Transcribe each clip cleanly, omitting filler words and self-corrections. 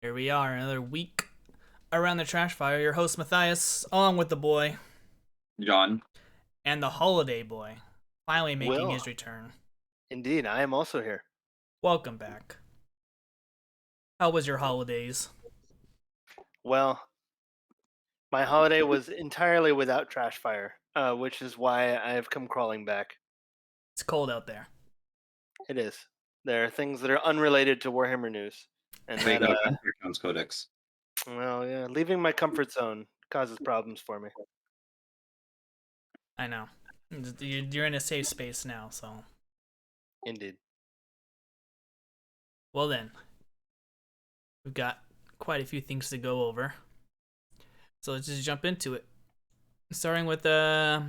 Here we are, another week around the trash fire. Your host Mathias, along with the boy John. and the holiday boy, finally making Will, his return. indeed, I am also here. Welcome back. How was your holidays? Well, my holiday was entirely without trash fire, which is why I have come crawling back. It's cold out there. It is. There are things that are unrelated to Warhammer news, and Wait, that, no, Templar Counts Codex. well, yeah, leaving my comfort zone causes problems for me. I know. You're in a safe space now, so. Indeed. Well then, we've got quite a few things to go over. So let's just jump into it. Starting with the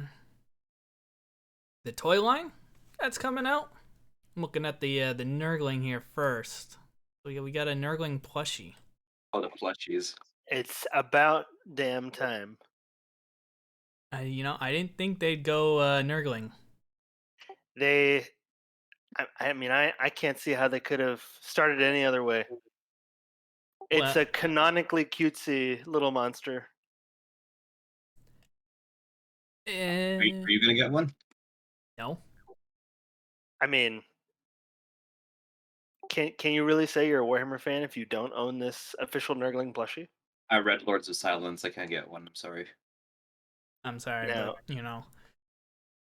toy line that's coming out. I'm looking at the Nurgling here first. We got a Nurgling Plushie. Oh, the plushies. It's about damn time. I didn't think they'd go Nurgling. I can't see how they could have started any other way. It's Well, a canonically cutesy little monster. Are you gonna get one? No. I mean, can you really say you're a Warhammer fan if you don't own this official Nurgling plushie? I read Lords of Silence. I can't get one. I'm sorry. I'm sorry, No. but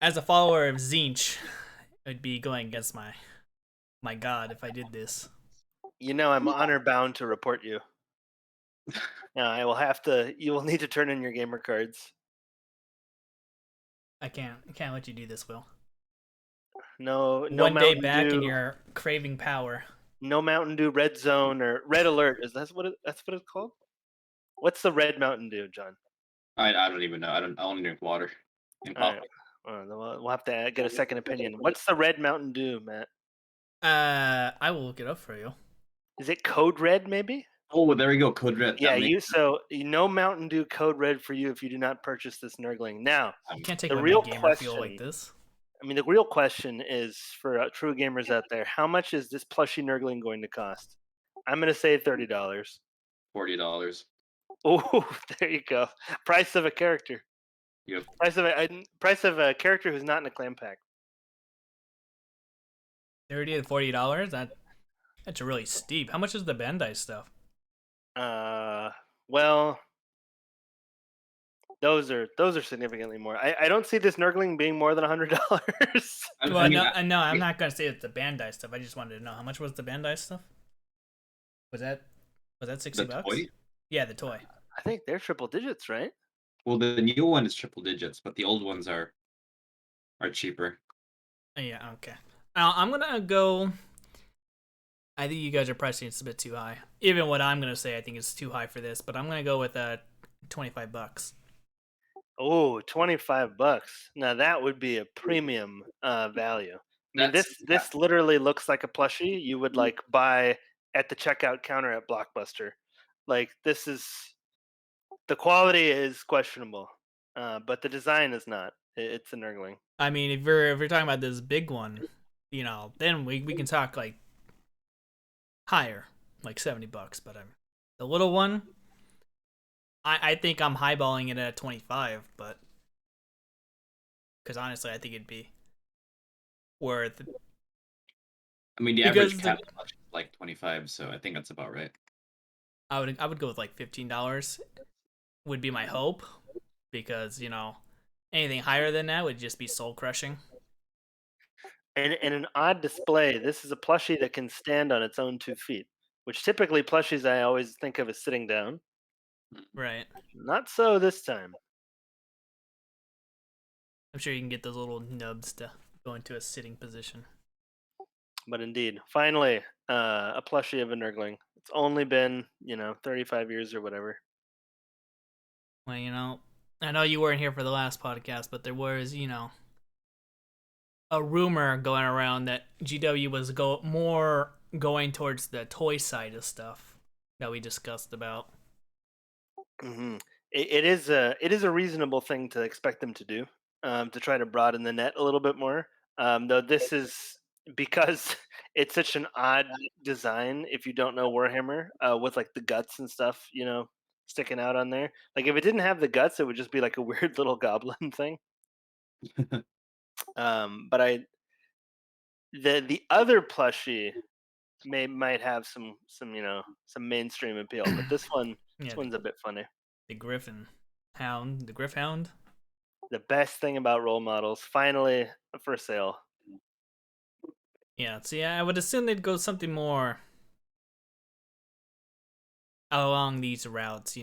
as a follower of Zinch, it'd be going against my god if I did this. I'm honor bound to report you. Now I will have to. You will need to turn in your gamer cards. I can't let you do this, Will. No, One day Mountain back Dew, and you're craving power. no Mountain Dew Red Zone or Red Alert. That's what it's called? What's the Red Mountain Dew, John? I don't even know. I only drink water and All coffee. right. Then we'll have to get a second opinion. What's the Red Mountain Dew, Matt? I will look it up for you. Is it Code Red, maybe? Oh, there we go. Code Red. Yeah, no Mountain Dew Code Red for you if you do not purchase this Nurgling. Now, You can't take the away real my gamer question, feel like this. the real question is for true gamers out there: how much is this plushie Nurgling going to cost? I'm going to say $30. $40. Oh, there you go. Price of a character. Yep. Price of a character who's not in a clan pack. $30 to $40. That's really steep. How much is the Bandai stuff? Well, those are significantly more. I don't see this Nurgling being more than $100. Well, no, I'm not gonna say it's the Bandai stuff. I just wanted to know how much was the Bandai stuff. Was that $60? Toy? Yeah, the toy. I think they're triple digits, right? Well, the new one is triple digits, but the old ones are cheaper. Yeah, okay. I'm gonna go. I think you guys are pricing it's a bit too high. Even what I'm gonna say, I think it's too high for this. But I'm gonna go with $25. Oh, $25. Now that would be a premium value. This literally looks like a plushie you would like buy at the checkout counter at Blockbuster. Like the quality is questionable, but the design is not. It's a Nurgling. I mean, if you're talking about this big one, then we can talk like higher, like $70. But the little one, I think I'm highballing it at 25, but because honestly, I think it'd be worth. I mean, the average cat is like 25, so I think that's about right. I would go with like $15. Would be my hope, because anything higher than that would just be soul crushing. And an odd display, this is a plushie that can stand on its own 2 feet, which typically plushies I always think of as sitting down. Right. Not so this time. I'm sure you can get those little nubs to go into a sitting position. But indeed, finally, a plushie of a Nurgling. It's only been, 35 years or whatever. Well, I know you weren't here for the last podcast, but there was, a rumor going around that GW was more going towards the toy side of stuff that we discussed about. Mm-hmm. It is a reasonable thing to expect them to do, to try to broaden the net a little bit more. Though this is because it's such an odd design if you don't know Warhammer, with like the guts and stuff, sticking out on there. Like if it didn't have the guts, it would just be like a weird little goblin thing. But the other plushie might have some mainstream appeal, but this Yeah, one's a bit funny. the Griffin Hound, the Griff Hound. The best thing about role models, finally for sale. Yeah, see, I would assume they'd go something more along these routes,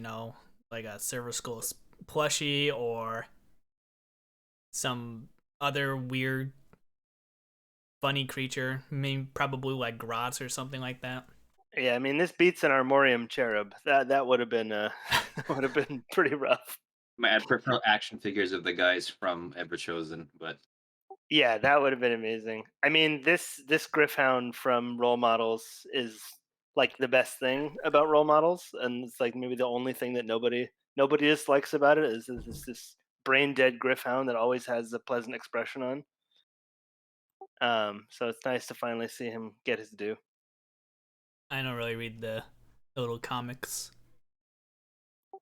like a Silver Skull plushie or some other weird, funny creature. Maybe probably like Grots or something like that. Yeah, I mean this beats an Armorium cherub. That would have been would have been pretty rough. I prefer action figures of the guys from Everchosen, but Yeah, that would have been amazing. I mean, this Griffhound from Role Models is like the best thing about role models, and it's like maybe the only thing that nobody dislikes about it is this brain dead Griffhound that always has a pleasant expression on. So it's nice to finally see him get his due. I don't really read the little comics.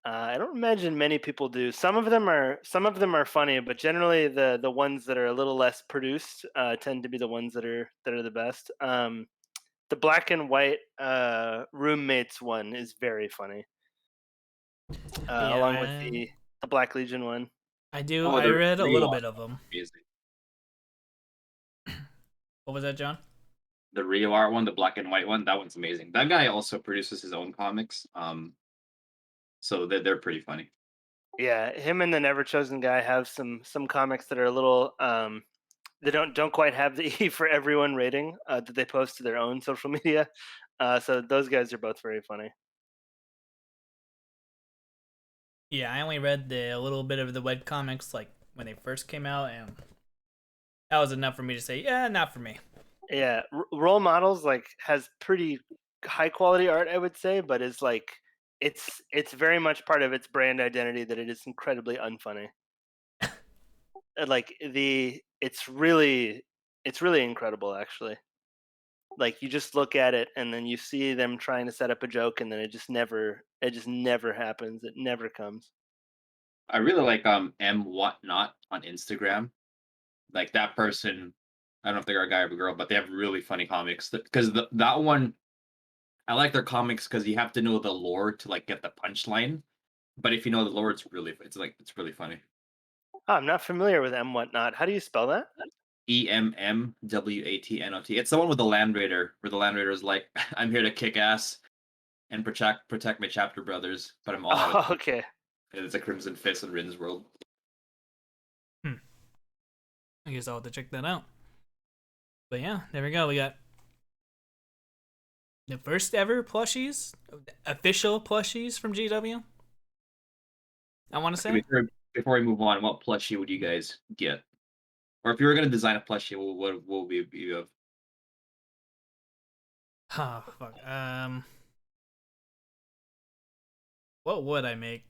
I don't imagine many people do. Some of them are funny, but generally the ones that are a little less produced tend to be the ones that are the best. The black and white roommates one is very funny, along with Yeah, the Black Legion one. I do. oh, I the read a little Real bit of them. amazing. What was that, John? The Rio art one, the black and white one, that one's amazing. That guy also produces his own comics. So they're pretty funny. Yeah, him and the Never Chosen guy have some comics that are a little they don't quite have the E for everyone rating that they post to their own social media. So those guys are both very funny. Yeah, I only read a little bit of the web comics like when they first came out, and that was enough for me to say, yeah, not for me. Yeah, Role Models like has pretty high quality art, I would say, but is like it's very much part of its brand identity that it is incredibly unfunny. Like it's really incredible actually. Like you just look at it and then you see them trying to set up a joke and then it just never happens. It never comes. I really like M Whatnot on Instagram. Like that person, I don't know if they're a guy or a girl, but they have really funny comics. Because that one, I like their comics because you have to know the lore to like get the punchline. But if you know the lore, it's really funny. Oh, I'm not familiar with M Whatnot. How do you spell that? EMMWATNOT. It's the one with the Land Raider, where the Land Raider is like, "I'm here to kick ass and protect my chapter brothers, but I'm all out of." Oh, okay. And it's a Crimson Fist in Rin's world. I guess I'll have to check that out. But yeah, there we go. We got the first ever plushies, official plushies from GW. I want to say. Before we move on, what plushie would you guys get? Or if you were going to design a plushie, what would you have? Oh fuck. What would I make?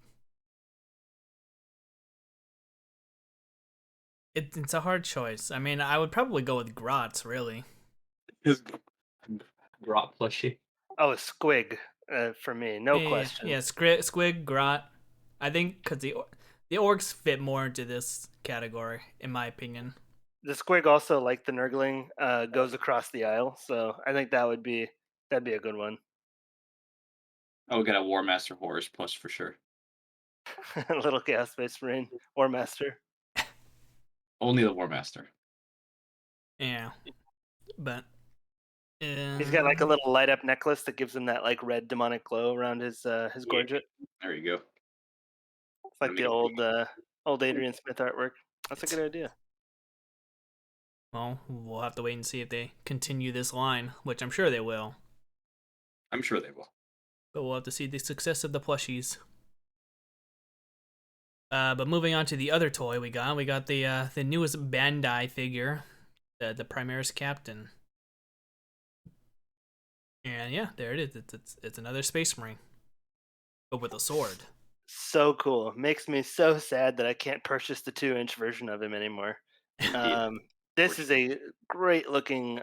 It's a hard choice. I mean, I would probably go with Grots, really. His Grot plushie. Oh, Squig for me, no Yeah, question. yeah, Squig, Grot. I think because the orcs fit more into this category, in my opinion. The Squig also, like the Nurgling, goes across the aisle, so I think that'd be a good one. I would get a War Master Horus plush for sure. Little Chaos Space Marine or Master. Only the War Master. Yeah, but He's got like a little light up necklace that gives him that like red demonic glow around his gorget. There you go. It's like the old Adrian Smith artwork. That's a good idea. Well, we'll have to wait and see if they continue this line, which I'm sure they will. I'm sure they will. But we'll have to see the success of the plushies. But moving on to the other toy we got the newest Bandai figure, the Primaris Captain. And yeah, there it is. It's another Space Marine, but with a sword. So cool. Makes me so sad that I can't purchase the 2-inch version of him anymore. this is a great looking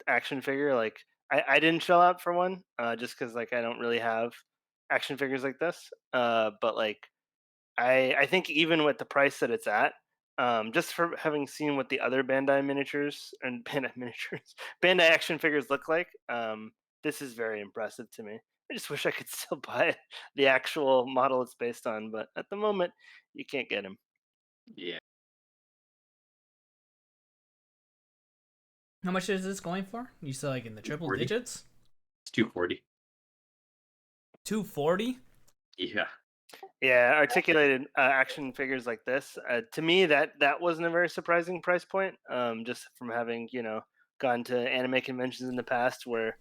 action figure. Like I didn't shell out for one just because like I don't really have action figures like this. But like I think even with the price that it's at, just for having seen what the other Bandai miniatures and Bandai miniatures, Bandai action figures look like, this is very impressive to me. I just wish I could still buy the actual model it's based on, but at the moment, you can't get him. Yeah. How much is this going for? You said like in the triple 240. digits? It's 240. 240? Yeah. Yeah, articulated action figures like this, to me, that wasn't a very surprising price point. Just from having gone to anime conventions in the past where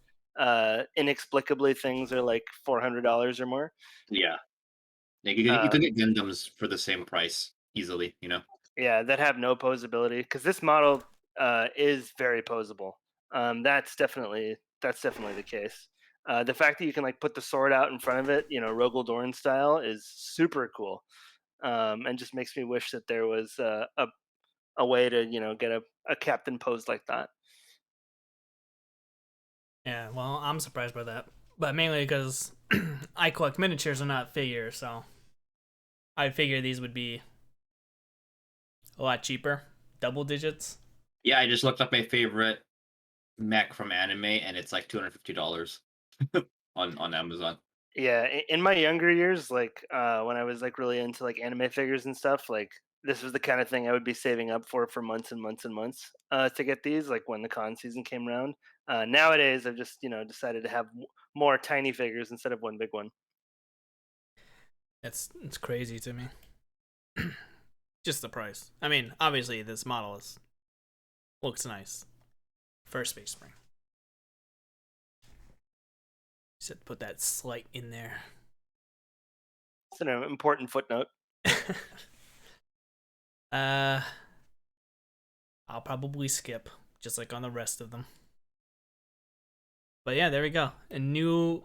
inexplicably things are like $400 or more. Yeah. Like you Uh, can get Gundams for the same price easily, you know? yeah, that have no posability because this model is very posable. That's definitely the case. The fact that you can like put the sword out in front of it, Rogel Dorn style, is super cool. And just makes me wish that there was a way to get a captain posed like that. Yeah, well, I'm surprised by that. But mainly because I collect miniatures and not figures, so I figure these would be a lot cheaper. Double digits. Yeah, I just looked up my favorite mech from anime, and it's like $250 on Amazon. Yeah, in my younger years, like when I was like really into like anime figures and stuff, like this was the kind of thing I would be saving up for months and months and months to get these. Like when the con season came around. Nowadays, I've just decided to have more tiny figures instead of one big one. It's crazy to me. Just the price. I mean, obviously this model looks nice. First Space Marine. Just put that slight in there. It's an important footnote. I'll probably skip, just like on the rest of them. But yeah, there we go. A new,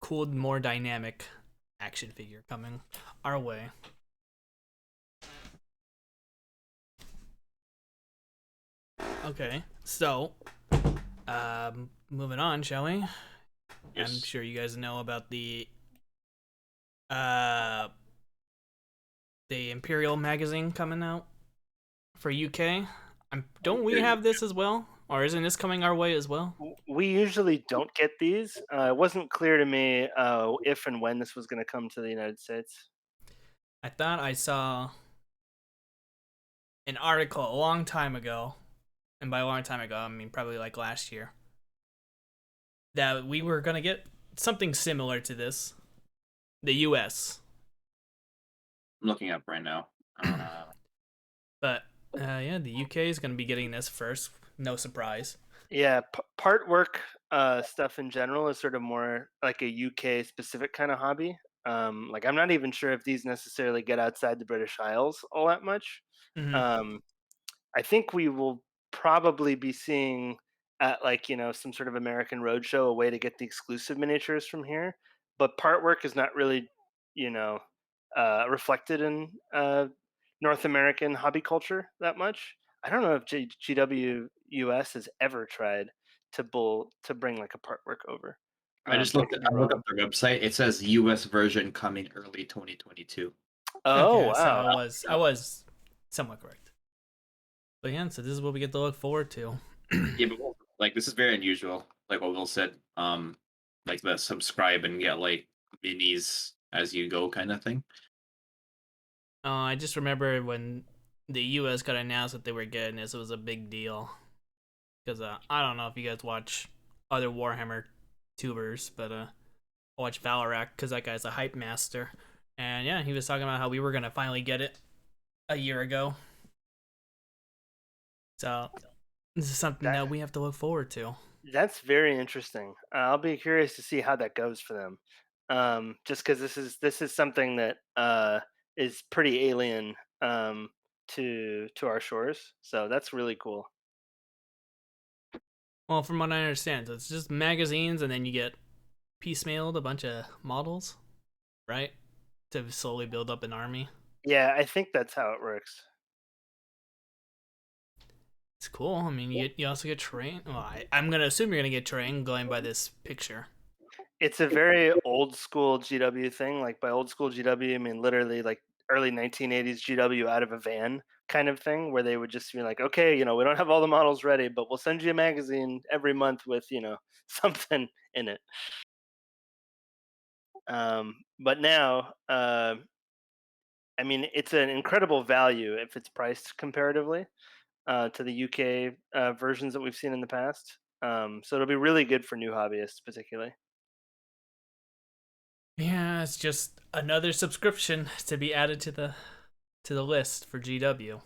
cool, more dynamic action figure coming our way. Okay, so moving on, shall we? Yes. I'm sure you guys know about uh the Imperium Magazine coming out for UK. Don't we have this as well? Or isn't this coming our way as well? We usually don't get these. It wasn't clear to me if and when this was going to come to the United States. I thought I saw an article a long time ago, and by a long time ago, I mean probably like last year, that we were gonna get something similar to this, the U.S. I'm looking up right now. But yeah, the UK is gonna be getting this first. No surprise. Yeah, part work stuff in general is sort of more like a UK specific kind of hobby. Like I'm not even sure if these necessarily get outside the British Isles all that much. Mm-hmm. Um, I think we will probably be seeing at like some sort of American roadshow a way to get the exclusive miniatures from here. But part work is not really you know reflected in North American hobby culture that much. I don't know if GW US has ever tried to bring like a part work over. I just But I looked. could be I looked wrong. up their website. It says U.S. version coming early 2022. Oh Okay, so wow. I was somewhat correct. But yeah, so this is what we get to look forward to. Yeah, but like this is very unusual. Like what Will said, like the subscribe and get like minis as you go kind of thing. I just remember when the U.S. got announced that they were getting this, it was a big deal. Because I don't know if you guys watch other Warhammer tubers, but I watch Valorant because that guy's a hype master. And yeah, he was talking about how we were gonna finally get it a year ago. So this is something That that we have to look forward to. That's very interesting. I'll be curious to see how that goes for them. Just because this is something that is pretty alien to our shores, so that's really cool. Well, from what I understand, so it's just magazines, and then you get piecemealed a bunch of models, right? To slowly build up an army. Yeah, I think that's how it works. It's cool. I mean, you also get terrain. Well, I'm gonna assume you're gonna get terrain going by this picture. It's a very old school GW thing. Like by old school GW, I mean literally like early 1980s GW out of a van kind of thing, where they would just be like, okay, we don't have all the models ready, but we'll send you a magazine every month with something in it. But now, I mean, it's an incredible value if it's priced comparatively to the UK versions that we've seen in the past. So it'll be really good for new hobbyists, particularly. Yeah, it's just another subscription to be added to the list for GW.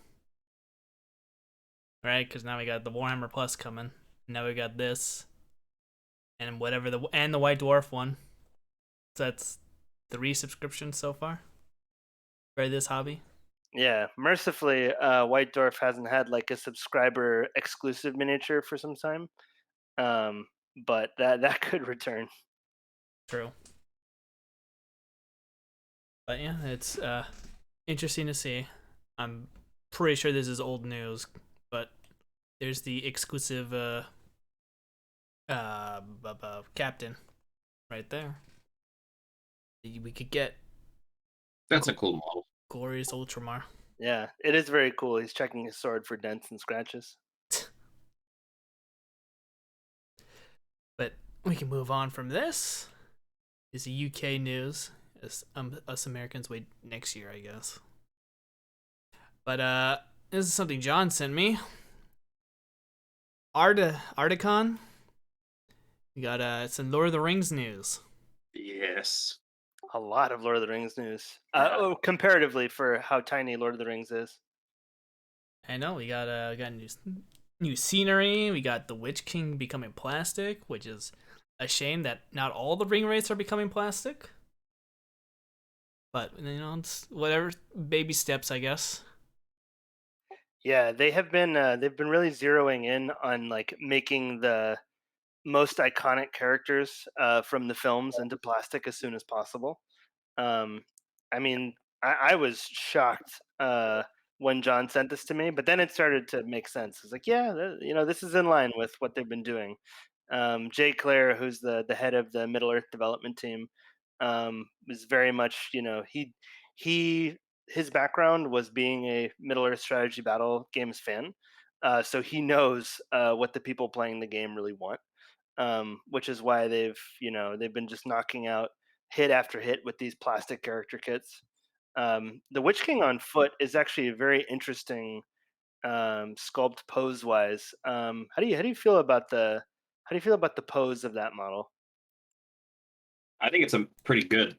Right? Because now we got the Warhammer Plus coming. Now we got this, and whatever the White Dwarf one. So that's 3 subscriptions so far for this hobby. Yeah, mercifully, White Dwarf hasn't had like a subscriber exclusive miniature for some time, um, but that could return. True. But yeah, it's interesting to see. I'm pretty sure this is old news, but there's the exclusive captain right there. We could get That's a cool model. glorious Ultramar. Yeah, it is very cool. He's checking his sword for dents and scratches. But we can move on from this. Is the UK news. As us Americans wait next year, I guess. But this is something John sent me. Articon. We got some Lord of the Rings news. Yes. A lot of Lord of the Rings news. Yeah. Comparatively for how tiny Lord of the Rings is. I know we got new scenery. We got the Witch King becoming plastic, which is a shame that not all the ring wraiths are becoming plastic. But it's whatever, baby steps, I guess. Yeah, they've been really zeroing in on like making the most iconic characters from the films into plastic as soon as possible. Um, I mean, I was shocked when John sent this to me, but then it started to make sense. It's like, yeah, this is in line with what they've been doing. Jay Clare, who's the head of the Middle Earth development team, is very much, he his background was being a Middle Earth strategy battle games fan, so he knows what the people playing the game really want, which is why they've been just knocking out hit after hit with these plastic character kits. The Witch King on foot is actually a very interesting sculpt pose wise. How do you feel about the pose of that model? I think it's a pretty good.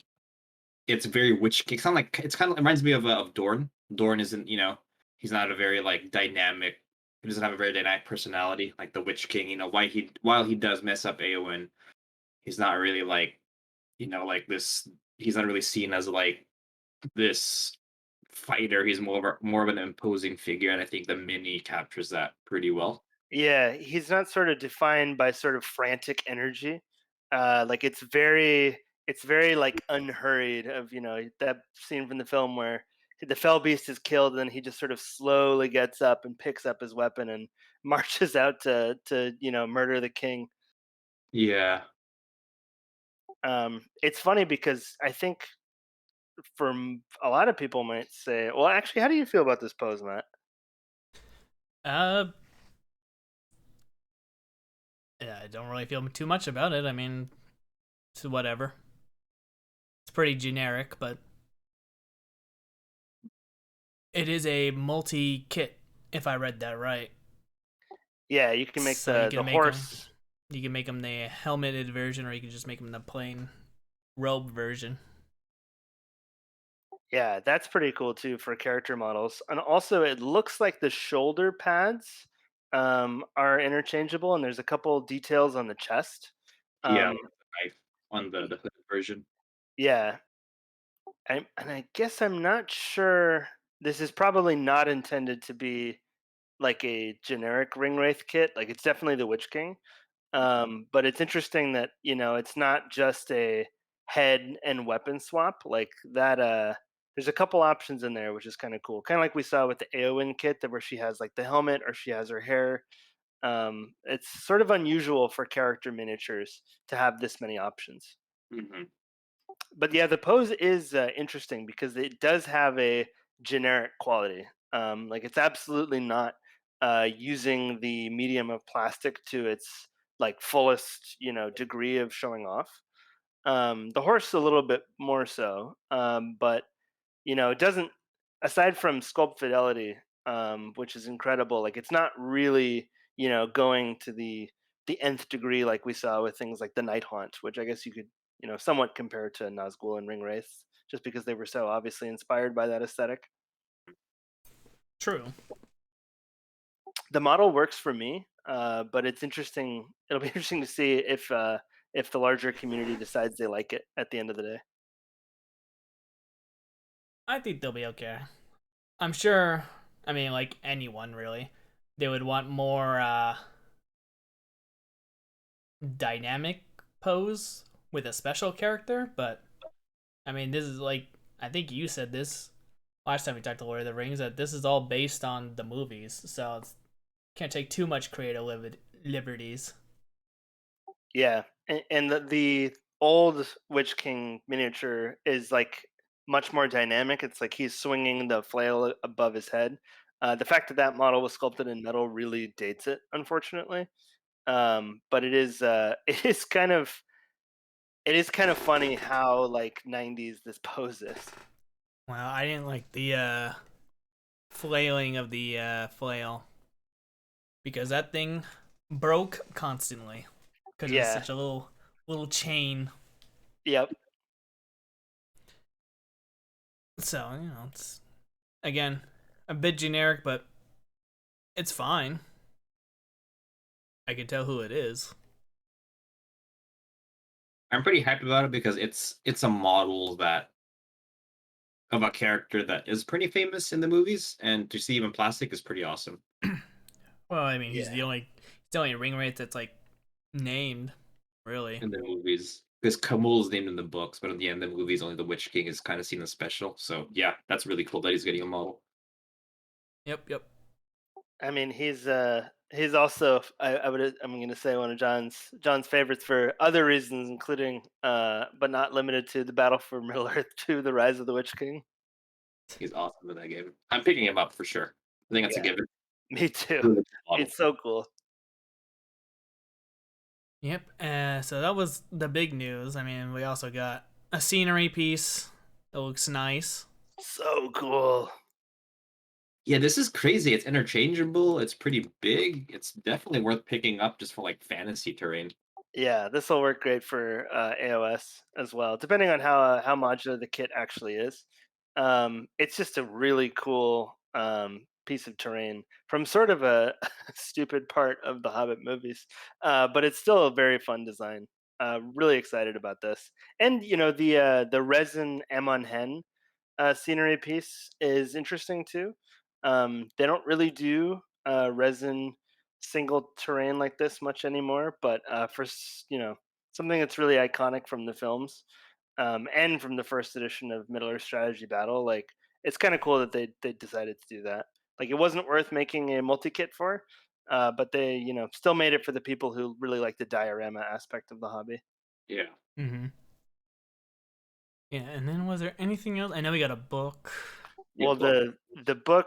It's very witch. It's kind of reminds me of Dorn. Dorn isn't, he's not a very like dynamic. He doesn't have a very dynamic personality like the Witch King. While he does mess up Aowen, he's not really like like this. He's not really seen as like this fighter. He's more of an imposing figure, and I think the mini captures that pretty well. Yeah, he's not sort of defined by sort of frantic energy. Like it's very like unhurried of that scene from the film where the fell beast is killed and then he just sort of slowly gets up and picks up his weapon and marches out to murder the king. Yeah, It's funny because I think a lot of people might say, well, actually, how do you feel about this pose, Matt? Uh, yeah, I don't really feel too much about it. I mean, it's whatever. It's pretty generic, but it is a multi kit, if I read that right. Yeah, you can make So you the can make them. horse. You can make them the helmeted version, or you can just make them the plain robe version. Yeah, that's pretty cool too for character models. And also, it looks like the shoulder pads are interchangeable, and there's a couple details on the chest. yeah, Um, like the knife on the hood version. yeah, and I guess I'm not sure. This is probably not intended to be like a generic ring wraith kit. Like it's definitely the Witch King. But it's interesting that it's not just a head and weapon swap like that. there's a couple options in there, which is kind of cool. Kind of like we saw with the Eowyn kit, that where she has like the helmet or she has her hair. It's sort of unusual for character miniatures to have this many options. Hmm. But yeah, the pose is interesting because it does have a generic quality. Like it's absolutely not using the medium of plastic to its like fullest, degree of showing off. The horse a little bit more so, but it doesn't. Aside from sculpt fidelity, which is incredible, like it's not really going to the nth degree like we saw with things like the Night Haunt, which I guess you could somewhat compare to Nazgul and Ringwraith, just because they were so obviously inspired by that aesthetic. True. The model works for me, but it's interesting. It'll be interesting to see if the larger community decides they like it at the end of the day. I think they'll be okay. I'm sure. I mean, like anyone really, they would want more dynamic pose with a special character. But I mean, this is like I think you said this last time we talked to Lord of the Rings that this is all based on the movies, so it's can't take too much creative liberties. Yeah, and the old Witch King miniature is like much more dynamic. It's like he's swinging the flail above his head. The fact that that model was sculpted in metal really dates it, unfortunately. But it is it is kind of funny how like '90s this pose is. Well, I didn't like the flailing of the flail because that thing broke constantly because it was Yeah. such a little chain. Yep. So it's again a bit generic, but it's fine. I can tell who it is. I'm pretty hyped about it because it's a model that of a character that is pretty famous in the movies, and to see him in plastic is pretty awesome Well, I mean, Yeah. he's the only ring rate that's like named, really. in the movies. Because Kamul is named in the books, but in the end, the movies only the Witch King is kind of seen as special. So yeah, that's really cool that he's getting a model. Yep, yep. I mean, he's also I'm going to say one of John's favorites for other reasons, including but not limited to the Battle for Middle Earth 2, The Rise of the Witch King. He's awesome in that game. I'm picking him up for sure. I think that's a Yeah, given. me too. Really cool model. It's so cool. Yep. So that was the big news. I mean, we also got a scenery piece that looks nice. So cool. Yeah, this is crazy. It's interchangeable. It's pretty big. It's definitely worth picking up just for like fantasy terrain. Yeah, this will work great for AOS as well, depending on how modular the kit actually is. It's just a really cool piece of terrain from sort of a stupid part of the Hobbit movies, but it's still a very fun design. Really excited about this, and the resin Ammon Hen scenery piece is interesting too. They don't really do resin single terrain like this much anymore, but for something that's really iconic from the films and from the first edition of Middle Earth Strategy Battle, like it's kind of cool that they decided to do that. Like it wasn't worth making a multi kit for, but they still made it for the people who really like the diorama aspect of the hobby. Yeah. Mm-hmm. Yeah, and then was there anything else? I know we got a book. Well, Yep. Well,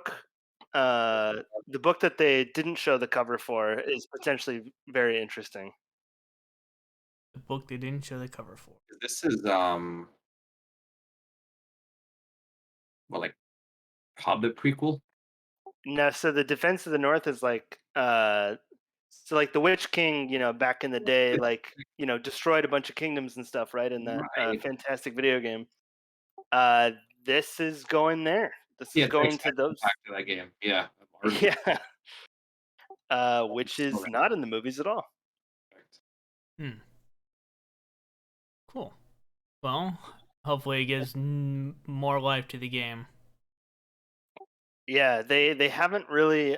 uh, the book that they didn't show the cover for is potentially very interesting. The book they didn't show the cover for. this is well like Hobbit prequel. No, so the Defense of the North is like so like the Witch King, back in the day, like destroyed a bunch of kingdoms and stuff, right? In that Right. fantastic video game. Uh, this is going there. This Yeah, is it's an going to expansion those. pack to that game. Yeah. Arguably. Yeah, which is not in the movies at all. Hmm. Cool. Well, hopefully it gives more life to the game. Yeah, they haven't really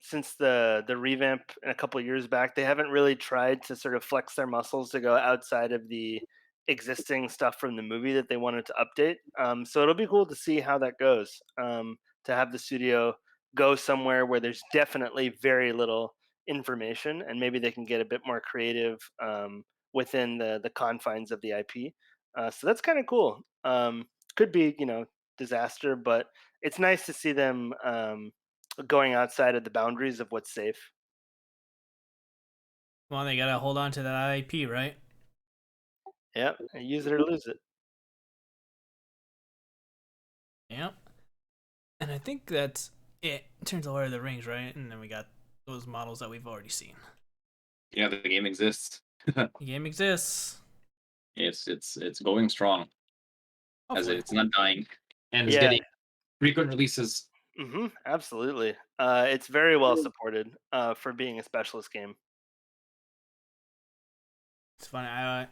since the revamp a couple years back. They haven't really tried to sort of flex their muscles to go outside of the existing stuff from the movie that they wanted to update. So it'll be cool to see how that goes. To have the studio go somewhere where there's definitely very little information, and maybe they can get a bit more creative within the confines of the IP. So that's kind of cool. Could be disaster, but it's nice to see them going outside of the boundaries of what's safe. Well, they gotta hold on to that IP, right? Yep, use it or lose it. Yep. And I think that's it in terms of Lord of the Rings, right? And then we got those models that we've already seen. Yeah, the game exists. The game exists. It's going strong as Hopefully. it's not dying and it's Yeah, getting frequent releases. absolutely. It's very well supported for being a specialist game. It's funny.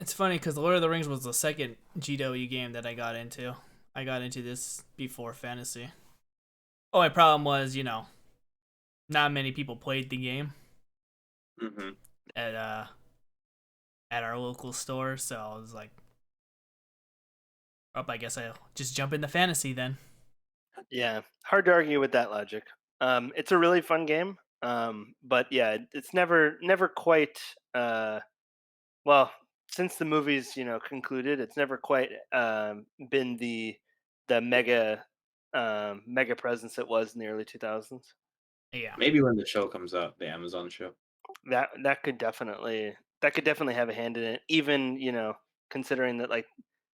It's funny because Lord of the Rings was the second GW game that I got into. I got into this before fantasy. Oh, my problem was, not many people played the game Mm-hmm. at at our local store, so I was like, "Oh, I guess I'll just jump into fantasy then." Yeah, hard to argue with that logic. It's a really fun game, but yeah, it's never quite. Well, since the movies concluded, it's never quite been the mega presence it was in the early 2000s. Yeah, Maybe when the show comes out, the Amazon show. That could definitely have a hand in it. Even considering that like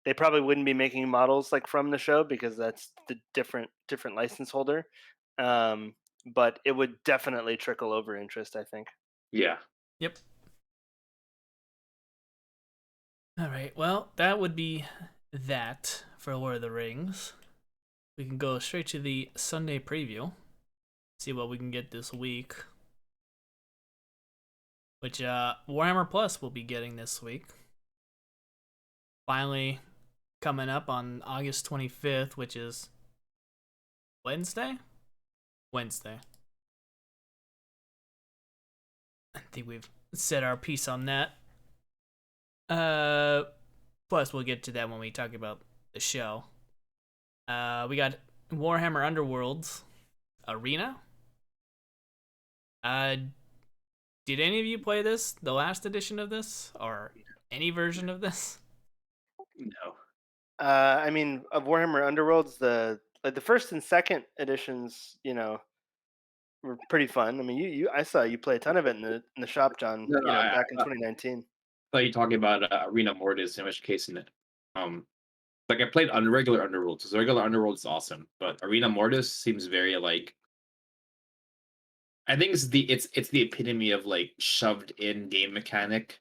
they probably wouldn't be making models like from the show because that's the different license holder. Um, but it would definitely trickle over interest, I think. Yeah. yep. All right, well, that would be that for Lord of the Rings. We can go straight to the Sunday preview, see what we can get this week. Which Warhammer Plus will be getting this week. Finally coming up on August 25th, which is Wednesday? Wednesday. I think we've said our piece on that. Plus we'll get to that when we talk about the show. We got Warhammer Underworlds Arena. Uh did any of you play this? The last edition of this? Or any version of this? No. I mean, of Warhammer Underworlds, the first and second editions, were pretty fun. I mean, I saw you play a ton of it in the shop, John. No, Back in 2019. thought you talking about Arena Mortis, in which case in it. Like I played regular Underworld, so regular Underworld is awesome, but Arena Mortis seems very like I think it's the epitome of like shoved in game mechanic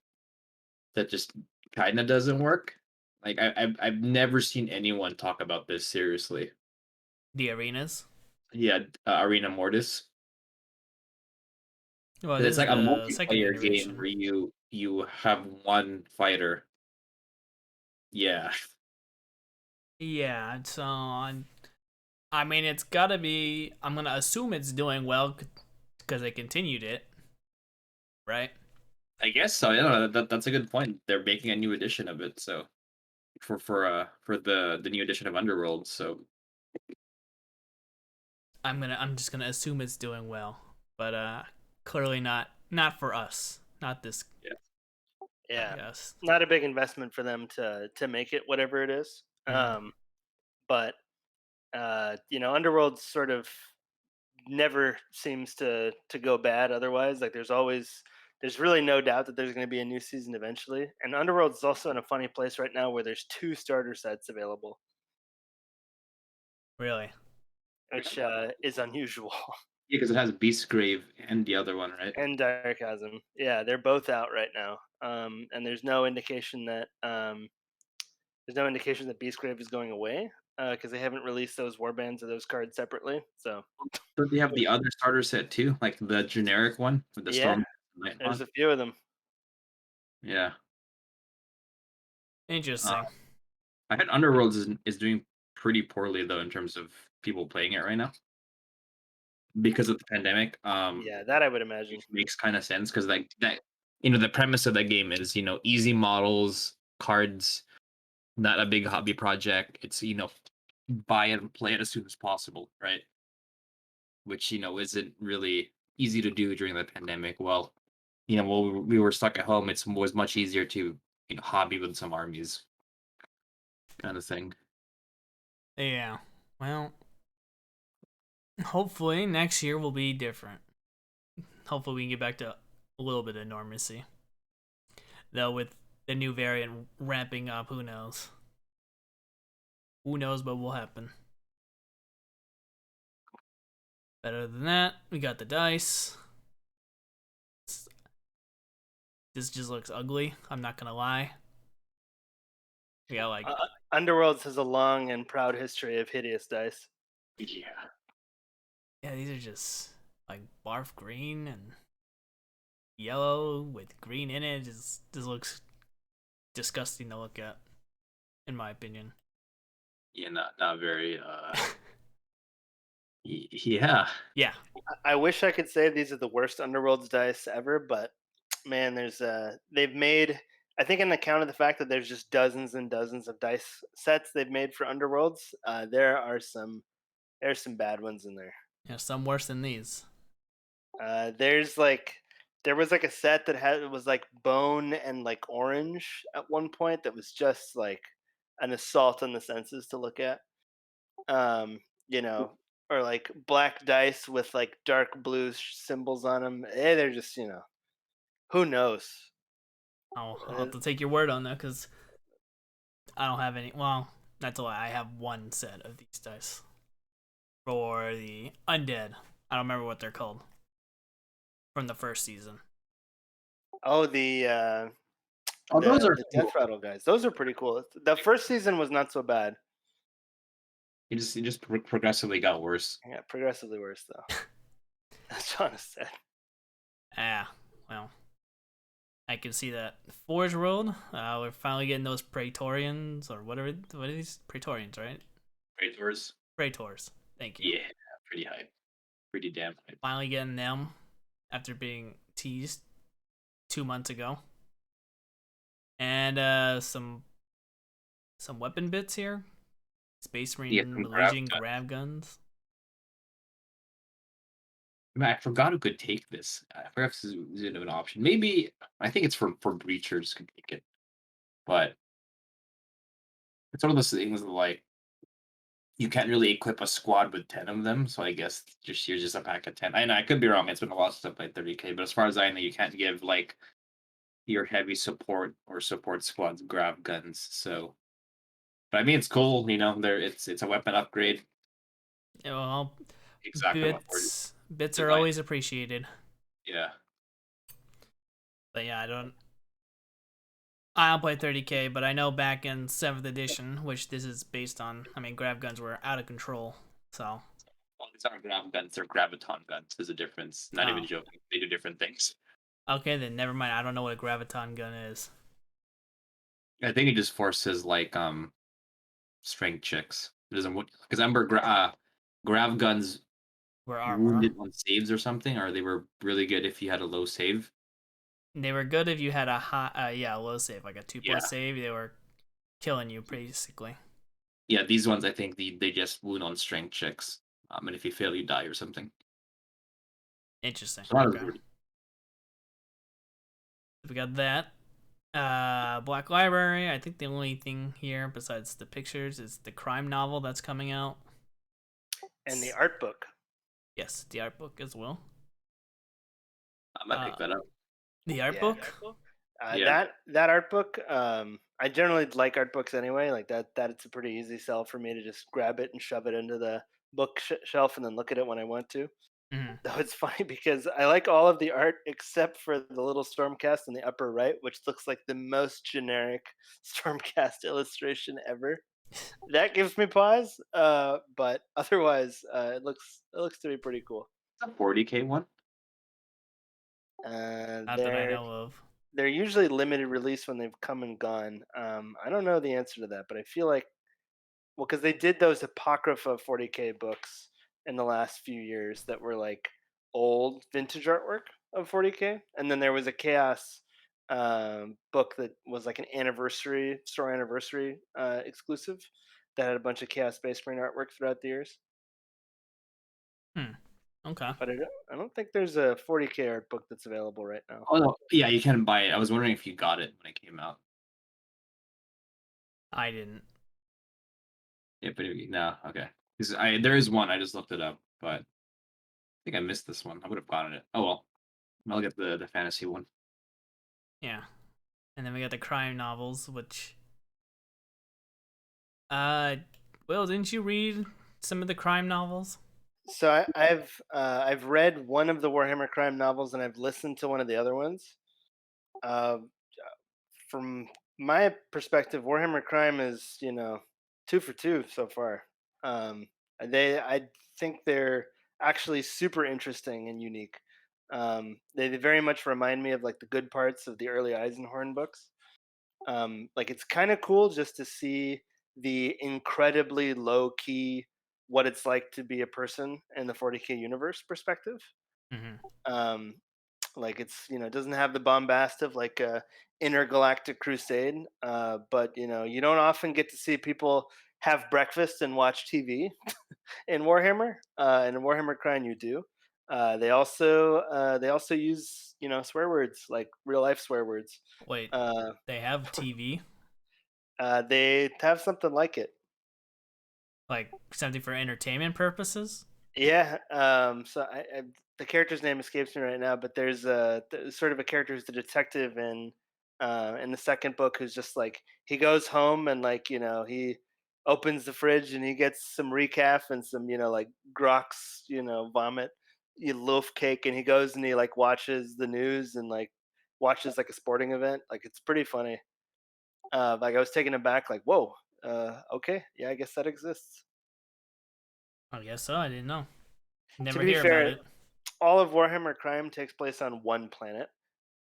that just kind of doesn't work. Like I've never seen anyone talk about this seriously. The arenas. Yeah, Arena Mortis. Well, 'Cause this it's is like a the second multiplayer game iteration. where you have one fighter. Yeah. Yeah, so I mean, it's gotta be. I'm gonna assume it's doing well because they continued it, right? I guess so. Yeah, that's a good point. They're making a new edition of it, so for the new edition of Underworld. So I'm just gonna assume it's doing well, but clearly not for us, not this yeah, Yeah, podcast. not a big investment for them to make it whatever it is. Mm-hmm. But Underworld sort of never seems to go bad. Otherwise, like there's really no doubt that there's going to be a new season eventually. And Underworld is also in a funny place right now where there's two starter sets available, Really? which is unusual. because it has Beastgrave and the other one, right? And Darkasm, yeah, they're both out right now. And there's no indication that Beastgrave is going away because they haven't released those warbands or those cards separately. So Don't they have the other starter set too, like the generic one with the yeah, Storm Knight there's one? a few of them. Yeah. Uh, Interesting. I heard Underworld is doing pretty poorly though in terms of people playing it right now because of the pandemic. Yeah, that I would imagine. Which makes kind of sense because like that the premise of that game is easy models, cards, not a big hobby project. It's buy it and play it as soon as possible, right? Which isn't really easy to do during the pandemic. Well, while we were stuck at home, it was much easier to hobby with some armies, kind of thing. Yeah. Well, hopefully next year will be different. Hopefully we can get back to a little bit of normalcy. Though with the new variant ramping up, who knows? Who knows what will happen? Better than that, we got the dice. This just looks ugly. I'm not gonna lie. We got like Underworlds has a long and proud history of hideous dice. Yeah. yeah, these are just like barf green and yellow with green in it. Just looks disgusting to look at, in my opinion. Yeah, not very. Yeah. Yeah, I wish I could say these are the worst Underworlds dice ever, but man, they've made, I think, on account of the fact that there's just dozens and dozens of dice sets they've made for Underworlds, there's some bad ones in there. yeah, some worse than these. There's like there was like a set that was like bone and like orange at one point that was just like an assault on the senses to look at. Um, you know, or like black dice with like dark blue symbols on them. They're just who knows. I'll have to take your word on that because I don't have any. Well, that's a lie. I have one set of these dice for the undead. I don't remember what they're called from the first season. Oh, the Those are the cool. death rattle guys. Those are pretty cool. The first season was not so bad. It just progressively got worse. Yeah, progressively worse though. As John said. Ah, well, I can see that. Forge World, we're finally getting those Praetorians or whatever. What are these? Praetorians, right? Praetors. Praetors. Thank you. Yeah, pretty hype. Pretty damn hype. Finally getting them after being teased 2 months ago. And some weapon bits here. Space Marine Legion grab guns. I forgot who could take this. I forgot if this is an option. Maybe I think it's for breachers could take it, but it's one of those things that, like, you can't really equip a squad with 10 of them. So I guess here's just a pack of 10. I know I could be wrong. It's been a lot since I played 30K, but as far as I know, you can't give like your heavy support or support squads grab guns. So, but I mean, it's cool. It's a weapon upgrade. Yeah, well, Exactly what we're bits are design. always appreciated. Yeah. But yeah, I don't play 30K, but I know back in 7th edition, which this is based on, I mean, grab guns were out of control. So. Well, these aren't grab guns; they're graviton guns. There's a difference. Not even joking. They do different things. Okay, then never mind. I don't know what a graviton gun is. I think it just forces like strength checks. It doesn't because I remember grav guns Were armor. wounded on saves or something, or they were really good if you had a low save. They were good if you had a high, low save, like a 2+ Yeah. save. They were killing you basically. Yeah, these ones I think they just wound on strength checks. And if you fail, you die or something. Interesting. So Okay. We got that. Black Library. I think the only thing here besides the pictures is the crime novel that's coming out. And the art book. Yes, the art book as well. I might pick that up. The art book? Yeah. That art book, I generally like art books anyway. Like that it's a pretty easy sell for me to just grab it and shove it into the bookshelf and then look at it when I want to. Mm-hmm. Though it's funny because I like all of the art except for the little Stormcast in the upper right, which looks like the most generic Stormcast illustration ever. That gives me pause, but otherwise, it looks to be pretty cool. It's a 40K one. Not that I know of. They're usually limited release when they've come and gone. I don't know the answer to that, but I feel like, well, because they did those Apocrypha 40K books in the last few years that were like old vintage artwork of 40K, and then there was a Chaos book that was like an anniversary store anniversary exclusive that had a bunch of Chaos Space Marine artwork throughout the years. Hmm. Okay. But I don't think there's a 40K art book that's available right now. Oh no, yeah, you can buy it. I was wondering if you got it when it came out. I didn't. Yeah, but no, okay. Because there is one. I just looked it up, but I think I missed this one. I would have gotten it. Oh well, I'll get the fantasy one. Yeah. And then we got the crime novels, which uh Will, didn't you read some of the crime novels? So I've read one of the Warhammer Crime novels and I've listened to one of the other ones. Uh, from my perspective, Warhammer Crime is, 2 for 2 so far. Um, I think they're actually super interesting and unique. They very much remind me of like the good parts of the early Eisenhorn books. Like it's kind of cool just to see the incredibly low key what it's like to be a person in the 40K universe perspective. Mm-hmm. Um, like it's it doesn't have the bombast of like a intergalactic crusade, but you don't often get to see people have breakfast and watch TV in Warhammer. In Warhammer Crime, you do. They also use swear words like real life swear words. Wait, Uh, they have TV? they have something like it. Like something for entertainment purposes? Yeah. So the character's name escapes me right now, but there's sort of a character who's the detective in the second book who's just like he goes home and like he opens the fridge and he gets some recaf and some like Grox vomit, loaf cake, and he goes and he like watches the news and like watches like a sporting event. Like it's pretty funny. Like I was taken aback. Like whoa. Okay. Yeah, I guess that exists. I guess so. I didn't know. To Never be hear about fair, it. all of Warhammer Crime takes place on one planet.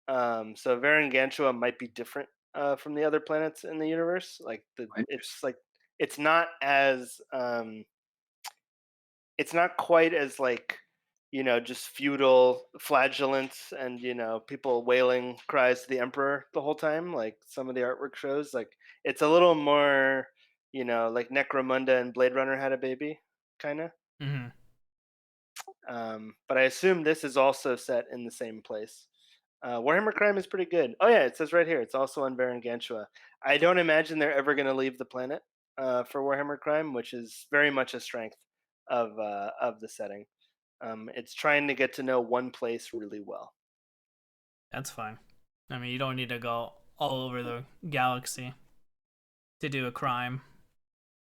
So Varangantua might be different from the other planets in the universe. Like it's not as it's not quite as like just feudal flagellants and people wailing cries to the emperor the whole time like some of the artwork shows. Like it's a little more like Necromunda and Blade Runner had a baby kind of. Mm-hmm. But I assume this is also set in the same place. Warhammer Crime is pretty good. Oh yeah, it says right here it's also on Baron Gantua. I don't imagine they're ever going to leave the planet for Warhammer Crime, which is very much a strength of the setting. It's trying to get to know one place really well. That's fine. I mean, you don't need to go all over the galaxy to do a crime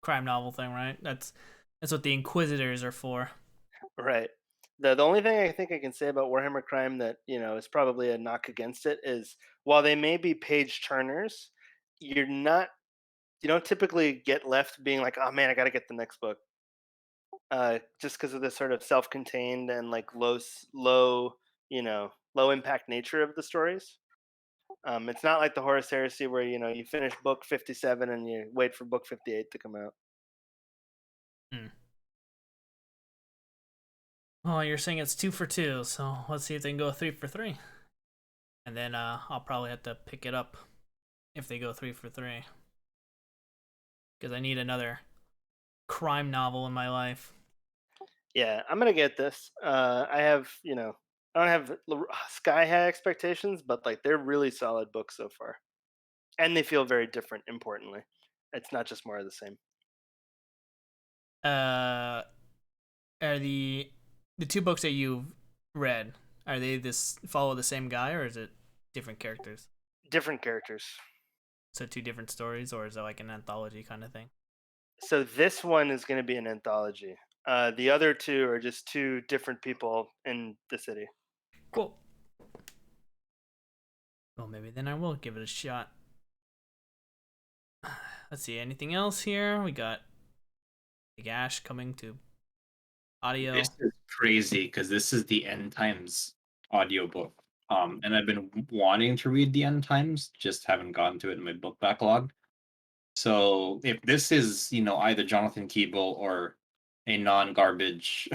novel thing, right? That's what the Inquisitors are for. Right. The only thing I think I can say about Warhammer Crime that is probably a knock against it is while they may be page turners, you're not you don't typically get left being like, oh man, I got to get the next book. Just because of the sort of self-contained and like low impact nature of the stories. It's not like the Horus Heresy where you finish book 57 and you wait for book 58 to come out. Hmm. Well, you're saying it's 2 for 2, so let's see if they can go 3 for 3. And then I'll probably have to pick it up if they go 3 for 3. Because I need another crime novel in my life. Yeah, I'm gonna get this. I have I don't have sky high expectations, but like they're really solid books so far, and they feel very different. Importantly, it's not just more of the same. Uh, are the 2 books that you've read, are they this follow the same guy, or is it different characters? Different characters. So 2 different stories, or is it like an anthology kind of thing? So this one is going to be an anthology. The other two are just two different people in the city. Cool. Well, maybe then I will give it a shot. Let's see, anything else here? We got Big Ash coming to audio. This is crazy because this is the End Times audiobook. And I've been wanting to read the End Times, just haven't gotten to it in my book backlog. So if this is, either Jonathan Keeble or a non-garbage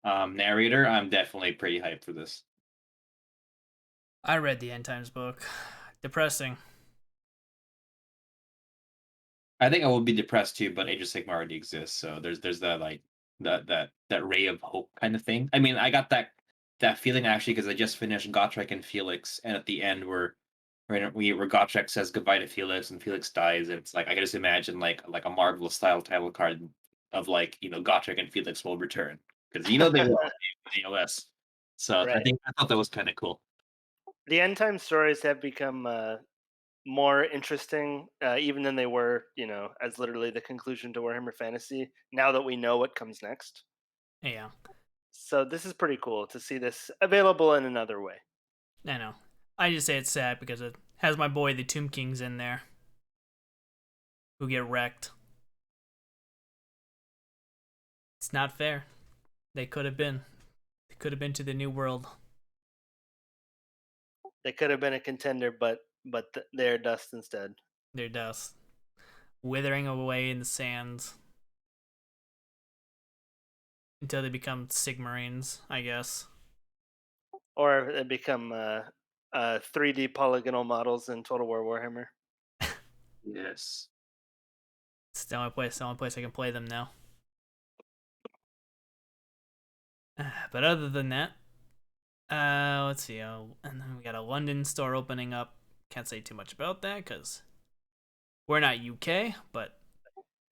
narrator, I'm definitely pretty hyped for this. I read the End Times book. Depressing. I think I will be depressed too, but Age of Sigmar already exists, so there's that like that ray of hope kind of thing. I mean, I got that feeling actually because I just finished Gotrek and Felix, and at the end where Gotrek says goodbye to Felix and Felix dies, and it's like I can just imagine like a Marvel style title card of like Gotrek and Felix will return because they will in AOS. So Right. I thought that was kind of cool. The end time stories have become more interesting, even than they were, as literally the conclusion to Warhammer Fantasy. Now that we know what comes next, Yeah, so this is pretty cool to see this available in another way. I know. I just say it's sad because it has my boy the Tomb Kings in there who get wrecked. It's not fair. They could have been. They could have been to the new world. They could have been a contender, but they're dust instead. Their dust withering away in the sands until they become Sigmarines, I guess. Or they become 3D polygonal models in Total War Warhammer. Yes. It's the only place I can play them now. But other than that, let's see. And then we got a London store opening up. Can't say too much about that because we're not UK, but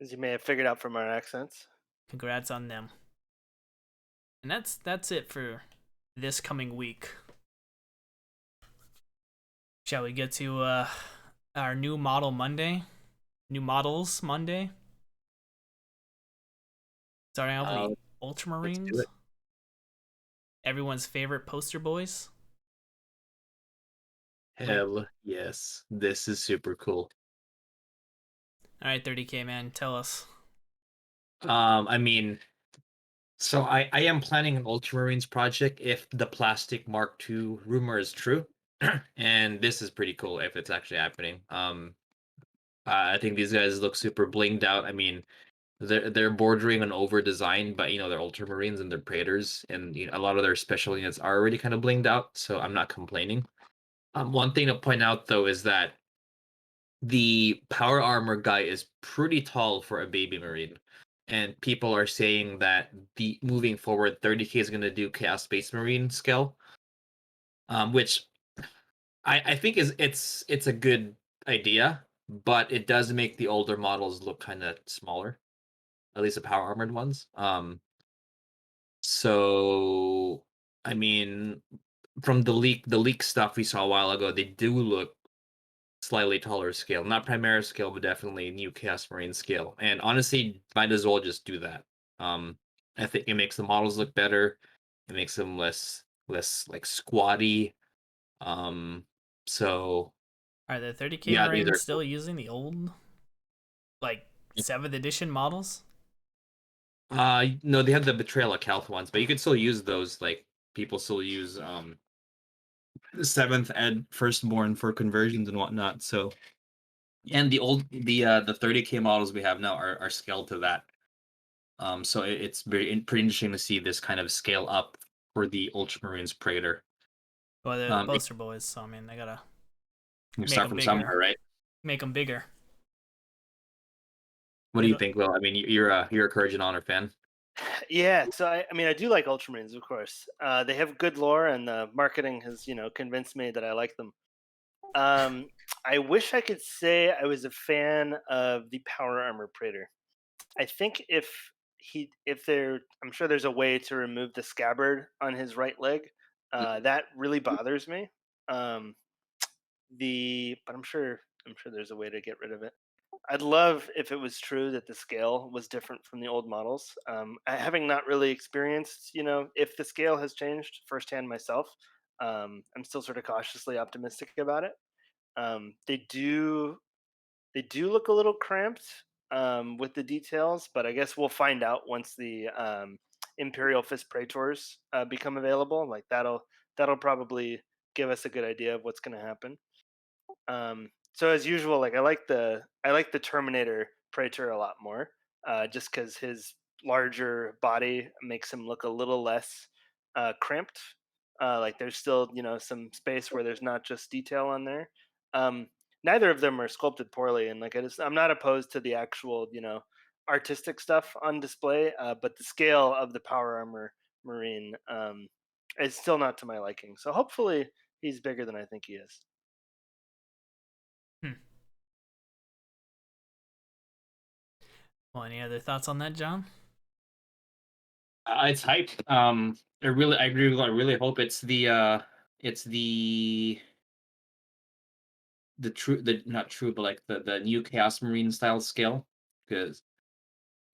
As you may have figured out from our accents. congrats on them. And that's it for this coming week. Shall we get to our new model Monday? New models Monday? Starting off with the Let's do Ultramarines. it. Everyone's favorite poster boys. Hell yes, this is super cool. Alright, 30K man, tell us. I mean, so I am planning an Ultramarines project if the plastic Mark II rumor is true, and this is pretty cool if it's actually happening. I think these guys look super blinged out. I mean, they're bordering on over design, but they're Ultramarines and they're Praetors, and a lot of their special units are already kind of blinged out, so I'm not complaining. One thing to point out though is that the power armor guy is pretty tall for a baby marine, and people are saying that the moving forward 30K is going to do chaos space marine scale, which I think it's a good idea, but it does make the older models look kind of smaller, at least the power armored ones. So I mean, from the leak stuff we saw a while ago, they do look slightly taller scale. Not Primera scale, but definitely new Chaos Marine scale. And honestly, might as well just do that. I think it makes the models look better. It makes them less like squatty. Um, so Are the 30K yeah, these Marines are still using the old, like, 7th edition models? no, they have the Betrayal of Calth ones, but you can still use those. Like people still use the seventh ed firstborn for conversions and whatnot. So and the 30K models we have now are scaled to that. So it's pretty interesting to see this kind of scale up for the Ultramarines Praetor. Well, they're the poster boys, so I mean, they gotta You make start them from bigger. somewhere, right? Make them bigger. What do you It'll, think, Will? I mean, you're a Courage and Honor fan. Yeah, so I mean, I do like Ultramarines, of course. They have good lore, and the marketing has, convinced me that I like them. Um, I wish I could say I was a fan of the Power Armor Praetor. I think I'm sure there's a way to remove the scabbard on his right leg. That really bothers me. Um, but I'm sure there's a way to get rid of it. I'd love if it was true that the scale was different from the old models. Having not really experienced, if the scale has changed firsthand myself, I'm still sort of cautiously optimistic about it. They do look a little cramped with the details, but I guess we'll find out once the Imperial Fist Praetors become available. Like that'll probably give us a good idea of what's going to happen. So as usual, like I like the Terminator Praetor a lot more, just because his larger body makes him look a little less cramped. Like there's still some space where there's not just detail on there. Um, Neither of them are sculpted poorly, and like I'm not opposed to the actual artistic stuff on display, but the scale of the power armor marine is still not to my liking. So hopefully he's bigger than I think he is. Hmm. Well, any other thoughts on that, John? It's hyped. I agree with. I really hope it's the true, the not true, but like the new Chaos Marine style scale. Because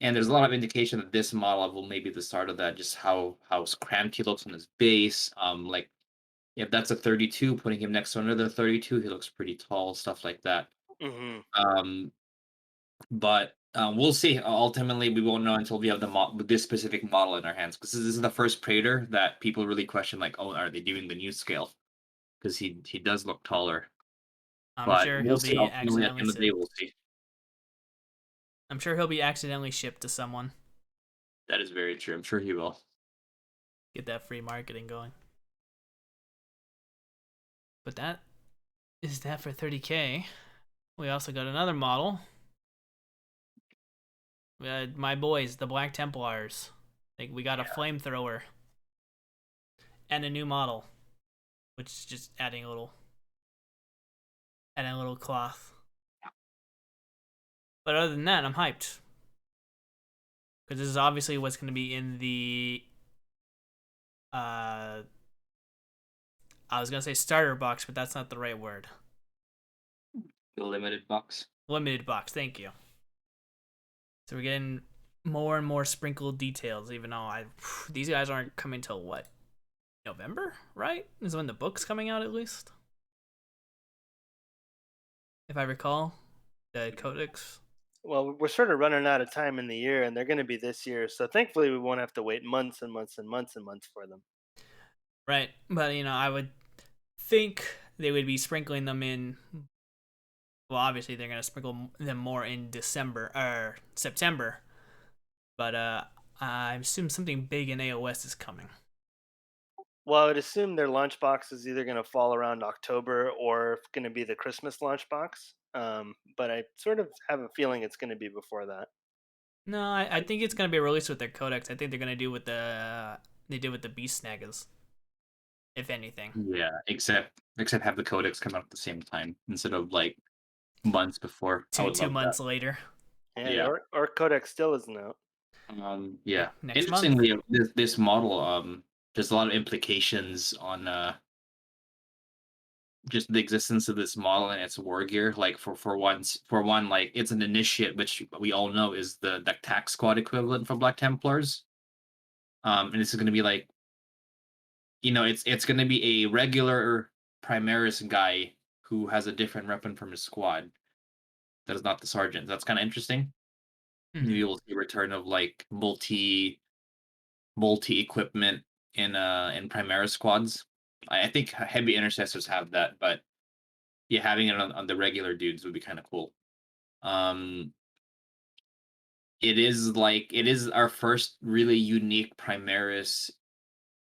and there's a lot of indication that this model will maybe the start of that. Just how cramped he looks on his base. Like if that's a 32, putting him next to another 32, he looks pretty tall. Stuff like that. Hmm. Um, but we'll see. Ultimately, we won't know until we have this specific model in our hands. Because this is the first Praetor that people really question, like, oh, are they doing the new scale? Because he does look taller. I'm But sure we'll he'll see. be Ultimately, at the accidentally end of the day, shipped. we'll see. I'm sure he'll be accidentally shipped to someone. That is very true. I'm sure he will. Get that free marketing going. But that is that for 30K. We also got another model. We had my boys, the Black Templars. Like we got a flamethrower and a new model, which is just adding a little cloth. But other than that, I'm hyped because this is obviously what's going to be in the I was gonna say starter box, but that's not the right word. The limited box. Limited box. Thank you. So we're getting more and more sprinkled details, even though these guys aren't coming till what, November, right? Is when the book's coming out, at least, if I recall, the codex. Well, we're sort of running out of time in the year, and they're going to be this year. So thankfully, we won't have to wait months and months and months and months for them. Right, but I would think they would be sprinkling them in. Well, obviously they're gonna sprinkle them more in December or September, but I assume something big in AOS is coming. Well, I would assume their launch box is either going to fall around October or going to be the Christmas launch box. But I sort of have a feeling it's going to be before that. No, I think it's gonna be released with their codex. I think they're gonna do with they did with the beast snaggers, if anything. Yeah, except have the codex come out at the same time instead of like months before. I Two would two love that. months later, Yeah, the Yeah. Orc Codex still isn't out. Yeah. next month. Interestingly, this model, there's a lot of implications on just the existence of this model and its war gear. Like for one, like it's an initiate, which we all know is the tax squad equivalent for Black Templars. And this is going to be like, it's going to be a regular Primaris guy who has a different weapon from his squad. That is not the sergeant. That's kind of interesting. Mm-hmm. Maybe we'll see a return of like multi equipment in Primaris squads. I think heavy intercessors have that, but yeah, having it on the regular dudes would be kind of cool. Um, it is our first really unique Primaris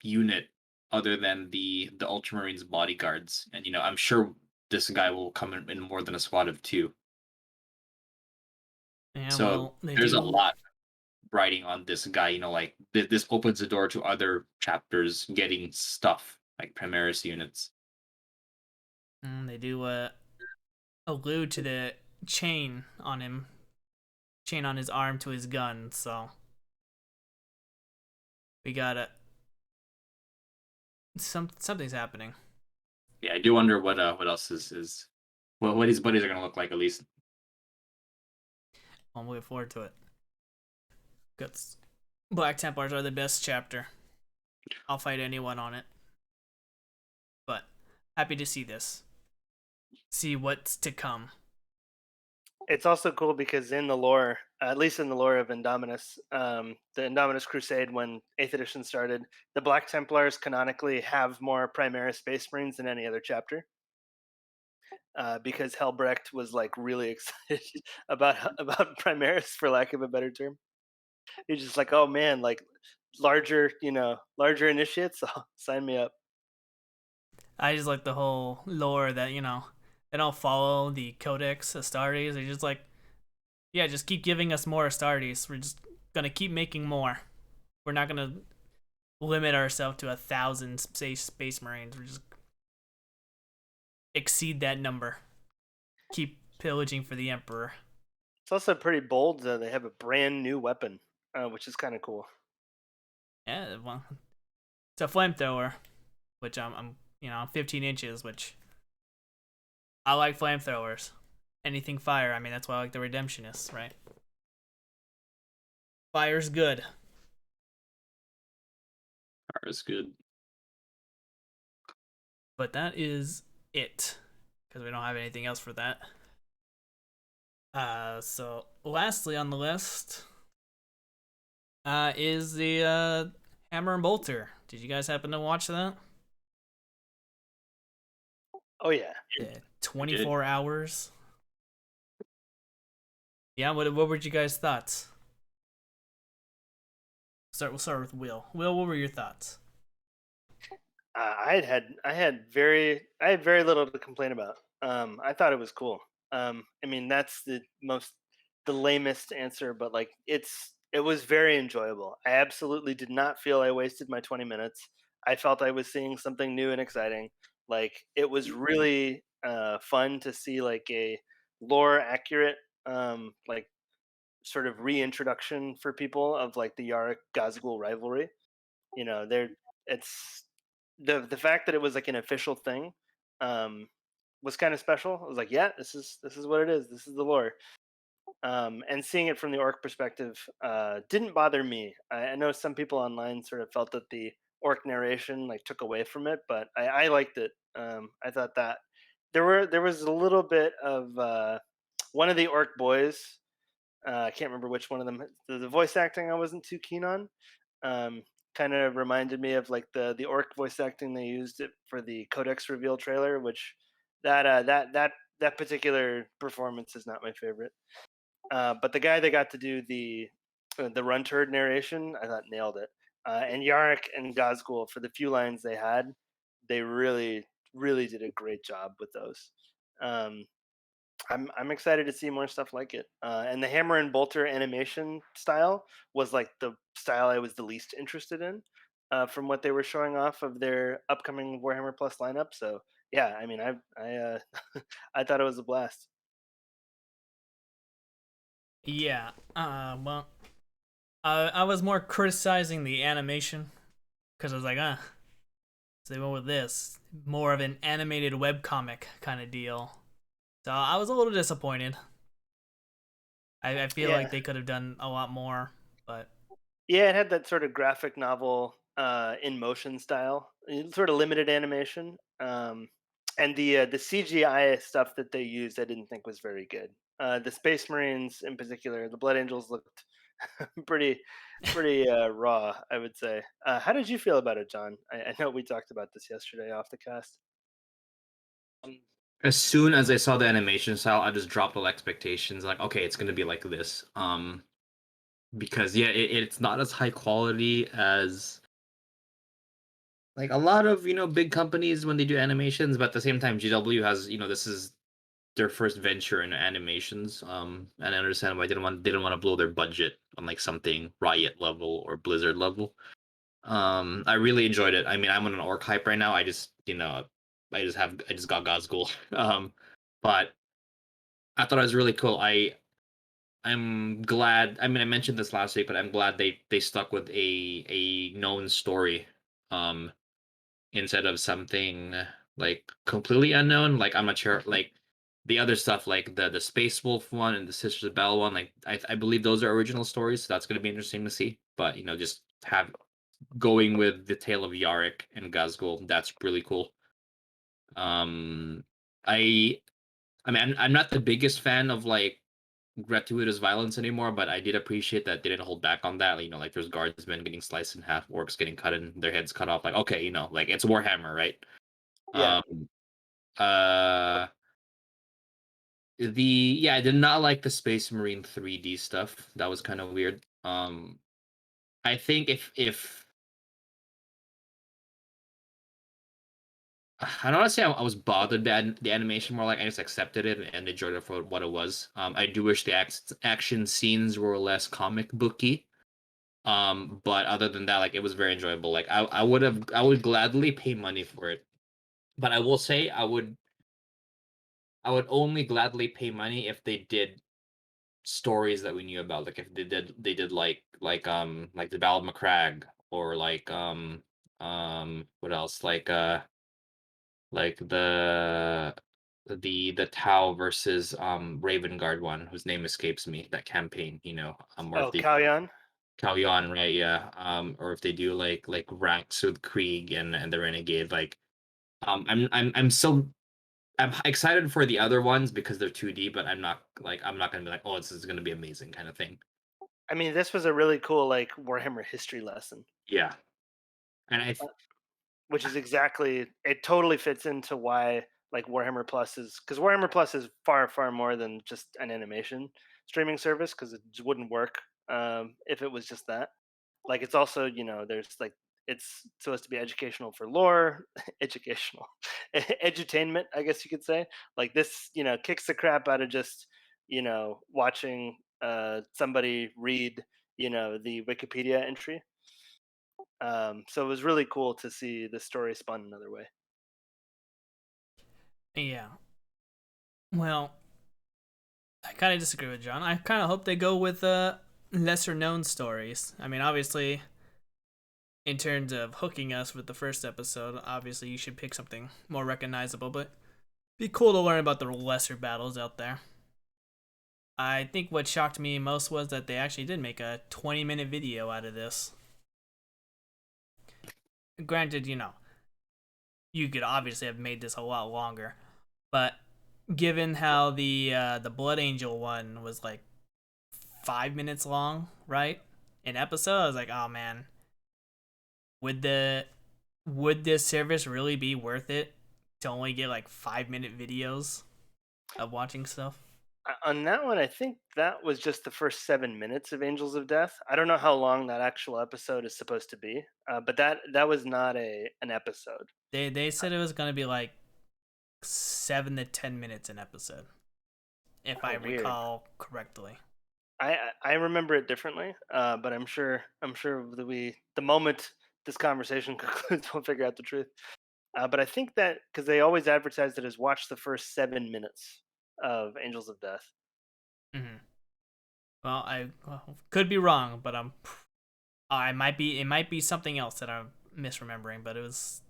unit other than the Ultramarines bodyguards. And I'm sure this guy will come in more than a squad of two. Yeah, So well, they there's a do. lot writing on this guy, like this opens the door to other chapters getting stuff like Primaris units. They do allude to the chain on him, chain on his arm to his gun. So we gotta something's happening. Yeah, I do wonder what else is what his buddies are gonna look like at least. I'm looking forward to it. Because Black Templars are the best chapter. I'll fight anyone on it. But happy to see this. See what's to come. It's also cool because in the lore, at least in the lore of Indominus, the Indominus Crusade, when 8th edition started, the Black Templars canonically have more Primaris Space Marines than any other chapter. Because Helbrecht was like really excited about Primaris, for lack of a better term. He's just like, oh man, like larger initiates, sign me up. I just like the whole lore that they don't follow the Codex Astartes. They're just like, yeah, just keep giving us more Astartes. We're just gonna keep making more. We're not gonna limit ourselves to 1,000 space marines. We're just exceed that number. Keep pillaging for the Emperor. It's also pretty bold that they have a brand new weapon, which is kind of cool. Yeah, well, it's a flamethrower, which I'm 15 inches, which I like flamethrowers. Anything fire. I mean, that's why I like the Redemptionists, right? Fire's good. Fire is good. But that is it, because we don't have anything else for that. So lastly on the list, is the Hammer and Bolter. Did you guys happen to watch that? Oh yeah. Yeah, 24 hours. Yeah, what were you guys' thoughts? We'll start with Will. Will, what were your thoughts? I had very little to complain about. I thought it was cool. I mean, that's the lamest answer, but like it was very enjoyable. I absolutely did not feel I wasted my 20 minutes. I felt I was seeing something new and exciting. Like it was really fun to see like a lore accurate like sort of reintroduction for people of like the Yarick Gazgul rivalry. You know, it's the fact that it was like an official thing um, was kind of special. I was like, yeah, this is what it is. This is the lore. And seeing it from the orc perspective didn't bother me. I know some people online sort of felt that the orc narration like took away from it, but I liked it. I thought that there was a little bit of one of the orc boys. I can't remember which one of them. The voice acting I wasn't too keen on. Um, Kind of reminded me of like the orc voice acting they used it for the Codex reveal trailer, which that particular performance is not my favorite. But the guy that got to do the run turd narration, I thought nailed it. And Yarrick and Gazgul, for the few lines they had, they really did a great job with those. Um, I'm excited to see more stuff like it. And the hammer and bolter animation style was like the style I was the least interested in from what they were showing off of their upcoming Warhammer Plus lineup. So yeah, I mean, I I thought it was a blast. Yeah. Well, I was more criticizing the animation because I was like, so they went with this more of an animated webcomic kind of deal. So I was a little disappointed. I feel Yeah, like they could have done a lot more, but yeah, it had that sort of graphic novel in motion style, sort of limited animation. And the CGI stuff that they used, I didn't think was very good. The Space Marines, in particular, the Blood Angels looked pretty raw, I would say. How did you feel about it, John? I know we talked about this yesterday off the cast. As soon as I saw the animation style, I just dropped all expectations. Like, okay, it's gonna be like this. Because yeah, it's not as high quality as like a lot of big companies when they do animations, but at the same time, GW has this is their first venture in animations. And I understand why they didn't want to blow their budget on like something Riot level or Blizzard level. I really enjoyed it. I mean, I'm on an orc hype right now. I just got Gazgul. But I thought it was really cool. I'm glad. I mean, I mentioned this last week, but I'm glad they stuck with a known story, um, instead of something like completely unknown. Like I'm not sure. Like the other stuff, like the Space Wolf one and the Sisters of Battle one, like I believe those are original stories. So that's going to be interesting to see. But just have going with the tale of Yarick and Gazgul. That's really cool. Um, I I mean, I'm not the biggest fan of like gratuitous violence anymore, but I did appreciate that they didn't hold back on that. Like there's guardsmen getting sliced in half, orcs getting cut and their heads cut off. Like, okay, like it's Warhammer, right? Yeah, Um, uh, I did not like the Space Marine 3D stuff. That was kind of weird. I think if I don't want to say I was bothered by the animation, more like I just accepted it and enjoyed it for what it was. I do wish the action scenes were less comic booky. But other than that, like it was very enjoyable. Like I would gladly pay money for it. But I will say I would only gladly pay money if they did stories that we knew about. Like if they did like the Battle of Macragge, or what else? Like the Tau versus Raven Guard one, whose name escapes me, that campaign, or if Oh, they Kalyan. Kalyan, right? Yeah. Or if they do like Rax with Krieg and the Renegade, like I'm excited for the other ones because they're 2D, but I'm not gonna be like, oh, this is gonna be amazing kind of thing. I mean, this was a really cool like Warhammer history lesson, Yeah. And which is exactly it. Totally fits into why like Warhammer Plus is because Warhammer Plus is far more than just an animation streaming service because it just wouldn't work if it was just that. Like it's also there's like it's supposed to be educational for lore, educational, edutainment, I guess you could say. Like this kicks the crap out of just watching somebody read the Wikipedia entry. So it was really cool to see the story spun another way. Yeah. Well, I kind of disagree with John. I kind of hope they go with lesser known stories. I mean, obviously, in terms of hooking us with the first episode, obviously you should pick something more recognizable, but be cool to learn about the lesser battles out there. I think what shocked me most was that they actually did make a 20-minute video out of this. Granted, you could obviously have made this a lot longer, but given how the Blood Angel one was like 5 minutes long, right? An episode, I was like, oh man, would the would this service really be worth it to only get like 5 minute videos of watching stuff? On that one, I think that was just the first 7 minutes of Angels of Death. I don't know how long that actual episode is supposed to be, but that was not an episode. They said it was gonna be like 7 to 10 minutes an episode, if I Oh, weird. recall correctly. I remember it differently, but I'm sure that the moment this conversation concludes, we'll figure out the truth. But I think that because they always advertised it as watch the first 7 minutes of Angels of Death. Mm-hmm. Well, could be wrong, but I might be. It might be something else that I'm misremembering. But it was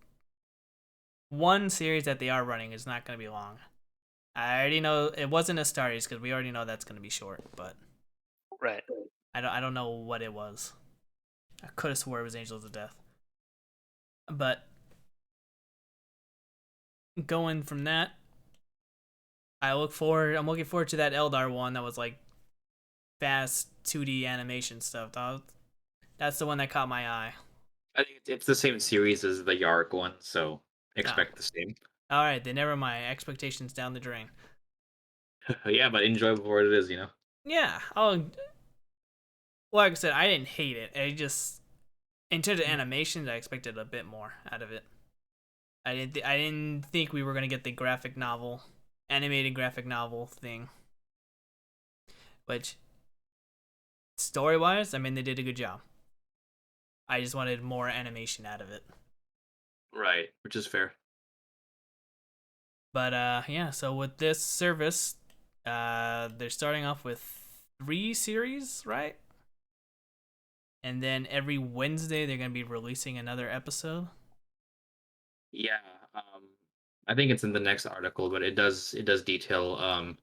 one series that they are running is not going to be long. I already know it wasn't Astartes because we already know that's going to be short. But Right. I don't know what it was. I could have swore it was Angels of Death. But going from that, I'm looking forward to that Eldar one that was like fast 2D animation stuff. That's the one that caught my eye. I think it's the same series as the Yarg one, so Ah, expect the same. all right, then never mind. Expectations down the drain. Yeah, but enjoy for what it is, Yeah, like I said, I didn't hate it. I just, in terms of animations, I expected a bit more out of it. I didn't think we were gonna get the animated graphic novel thing. Which, story wise, I mean, they did a good job. I just wanted more animation out of it. Right, which is fair. But yeah. So with this service, they're starting off with 3 series, right? And then every Wednesday they're gonna be releasing another episode. Yeah, I think it's in the next article, but it does detail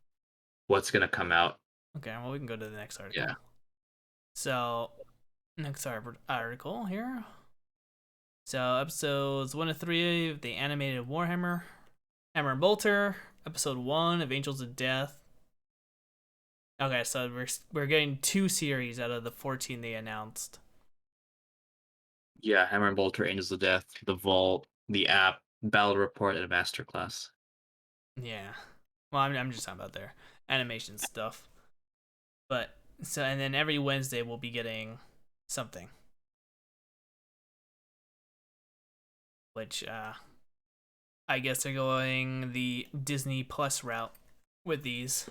what's gonna come out. Okay, well we can go to the next article. Yeah. So next article here. So episodes 1 to 3 of the animated Warhammer, Hammer and Bolter, episode 1 of Angels of Death. Okay, so we're getting 2 series out of the 14 they announced. Yeah, Hammer and Bolter, Angels of Death, the Vault, the app, Battle Report, and a Masterclass. Yeah. Well, I'm just talking about their animation stuff. But so and then every Wednesday we'll be getting something. Which I guess they're going the Disney Plus route with these.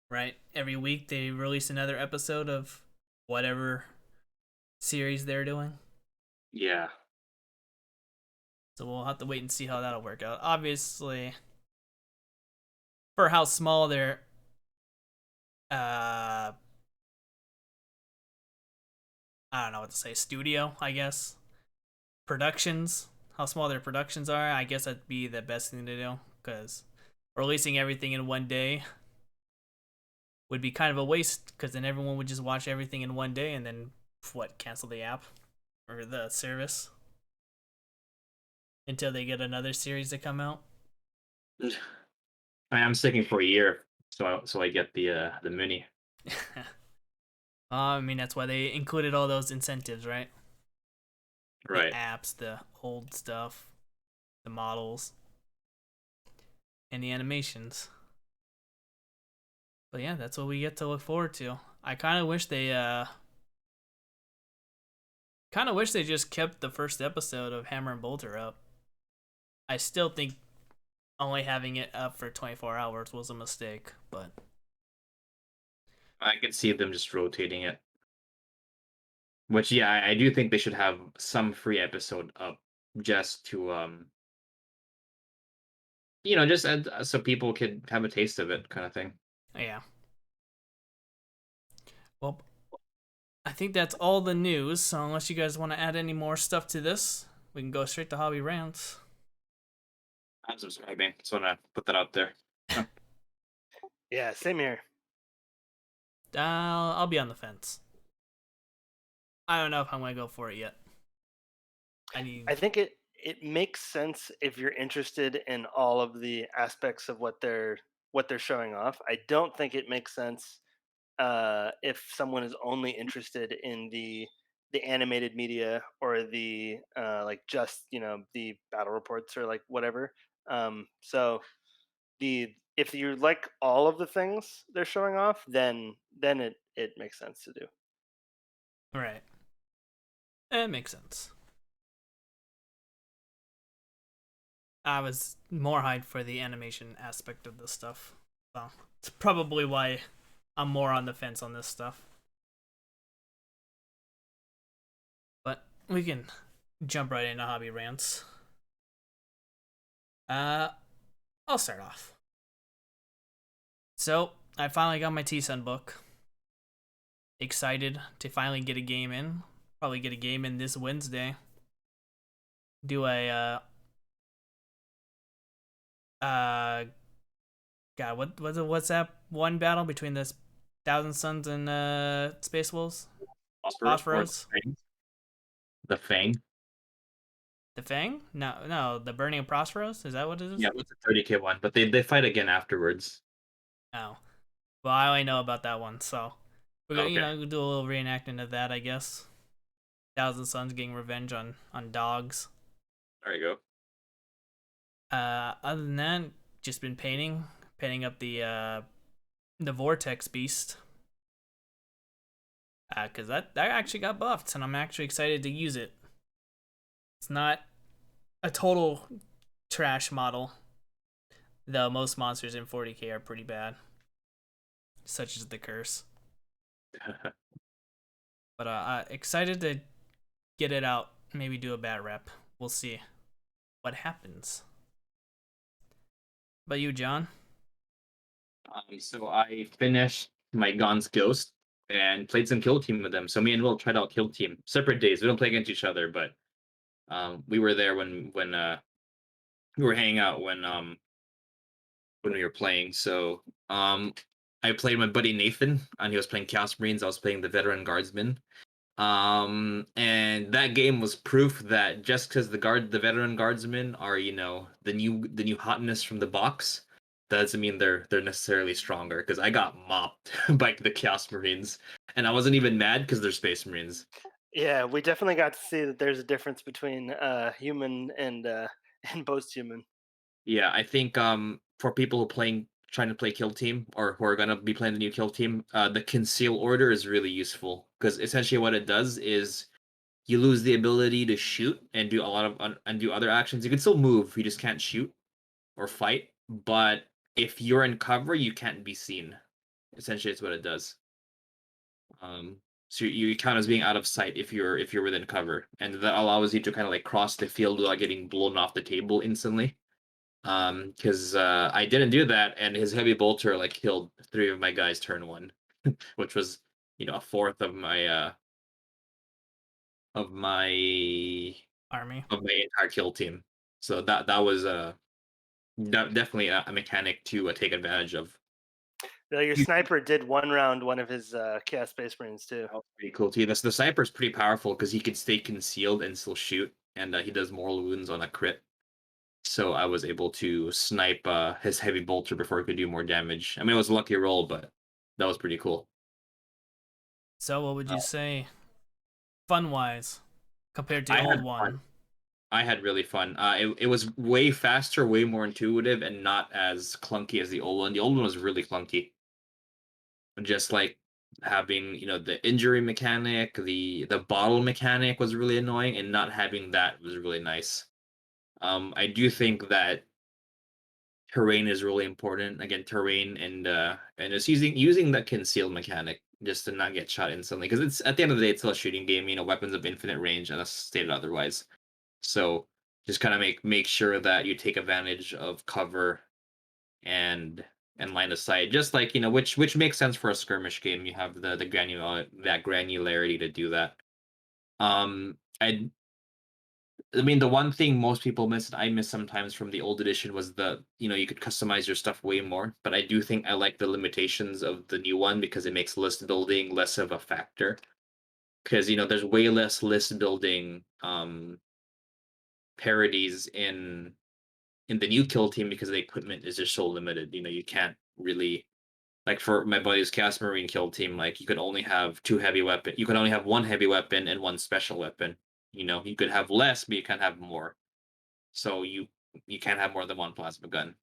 Right? Every week they release another episode of whatever series they're doing. Yeah. So we'll have to wait and see how that'll work out. Obviously, for how small their I don't know what to say, studio, I guess. Productions, how small their productions are, I guess that'd be the best thing to do, because releasing everything in one day would be kind of a waste, because then everyone would just watch everything in one day and then cancel the app or the service until they get another series to come out. I'm sticking for a year, so I get the mini. I mean, that's why they included all those incentives, right? Right. The apps, the old stuff, the models, and the animations. But yeah, that's what we get to look forward to. I kind of wish they just kept the first episode of Hammer and Bolter up. I still think only having it up for 24 hours was a mistake, but I could see them just rotating it. Which, yeah, I do think they should have some free episode up just to just so people could have a taste of it, kind of thing. yeah. Well, I think that's all the news. So unless you guys want to add any more stuff to this, we can go straight to hobby rants. I'm subscribing, so I'm gonna put that out there. Yeah, same here. I'll be on the fence. I don't know if I'm gonna go for it yet. I think it makes sense if you're interested in all of the aspects of what they're showing off. I don't think it makes sense if someone is only interested in the animated media or the like just the battle reports or like whatever. So if you like all of the things they're showing off, then it makes sense to do. Right. It makes sense. I was more hyped for the animation aspect of this stuff. So it's probably why I'm more on the fence on this stuff. But we can jump right into hobby rants. I'll start off. So I finally got my T-Sun book. Excited to finally get a game in. Probably get a game in this Wednesday. Do a God, what's that one battle between the Thousand Suns and Space Wolves? Phosphorus? The Fang. The Fang? No, the Burning of Prosperos? Is that what it is? Yeah, it's a 30K one, but they fight again afterwards. Oh. Well, I only know about that one, so we're gonna, Okay. we'll do a little reenactment of that, I guess. Thousand Suns getting revenge on dogs. There you go. Other than that, just been painting up the Vortex Beast. Cause that actually got buffed, and I'm actually excited to use it. It's not a total trash model, though most monsters in 40k are pretty bad, such as the Curse. But excited to get it out. Maybe do a bat rep. We'll see what happens. But you, John? So I finished my Gaunt's Ghost and played some Kill Team with them. So me and Will tried out Kill Team. Separate days. We don't play against each other, but we were there when we were hanging out when we were playing. So I played my buddy Nathan, and he was playing Chaos Marines. I was playing the Veteran Guardsmen. And that game was proof that just because the Veteran Guardsmen are the new hotness from the box, that doesn't mean they're necessarily stronger. Because I got mopped by the Chaos Marines, and I wasn't even mad because they're Space Marines. Yeah, we definitely got to see that there's a difference between human and and post-human. Yeah, I think for people trying to play Kill Team, or who are gonna be playing the new Kill Team, the Conceal Order is really useful, because essentially what it does is you lose the ability to shoot and do a lot of and do other actions. You can still move, you just can't shoot or fight. But if you're in cover, you can't be seen. Essentially, it's what it does. So you count as being out of sight if you're within cover, and that allows you to kind of like cross the field without getting blown off the table instantly. Because I didn't do that, and his heavy bolter like killed 3 of my guys turn 1, which was a fourth of my Army. of my entire kill team. So that was definitely a mechanic to take advantage of. Your sniper did one round one of his Chaos Space Marines too. That was pretty cool too. The sniper's pretty powerful because he can stay concealed and still shoot, and he does mortal wounds on a crit. So I was able to snipe his heavy bolter before he could do more damage. I mean, it was a lucky roll, but that was pretty cool. So what would you say, fun wise, compared to I the old had one? fun. I had really fun. It was way faster, way more intuitive, and not as clunky as the old one. The old one was really clunky. Just like having the injury mechanic, the bottle mechanic was really annoying, and not having that was really nice. I do think that terrain is really important. Again, terrain and it's using that concealed mechanic just to not get shot instantly, because it's at the end of the day it's still a shooting game. Weapons of infinite range unless stated otherwise. So just kind of make sure that you take advantage of cover and line of sight, just like which makes sense for a skirmish game. You have the granularity to do that. I mean, the one thing most people miss, and I miss sometimes from the old edition, was you could customize your stuff way more. But I do think I like the limitations of the new one because it makes list building less of a factor. Because there's way less list building parodies in the new kill team because the equipment is just so limited. You can't really, like, for my buddy's Chaos Marine kill team, like you could only have 2 heavy weapon. You could only have 1 heavy weapon and 1 special weapon. You could have less, but you can't have more. So you can't have more than 1 plasma gun.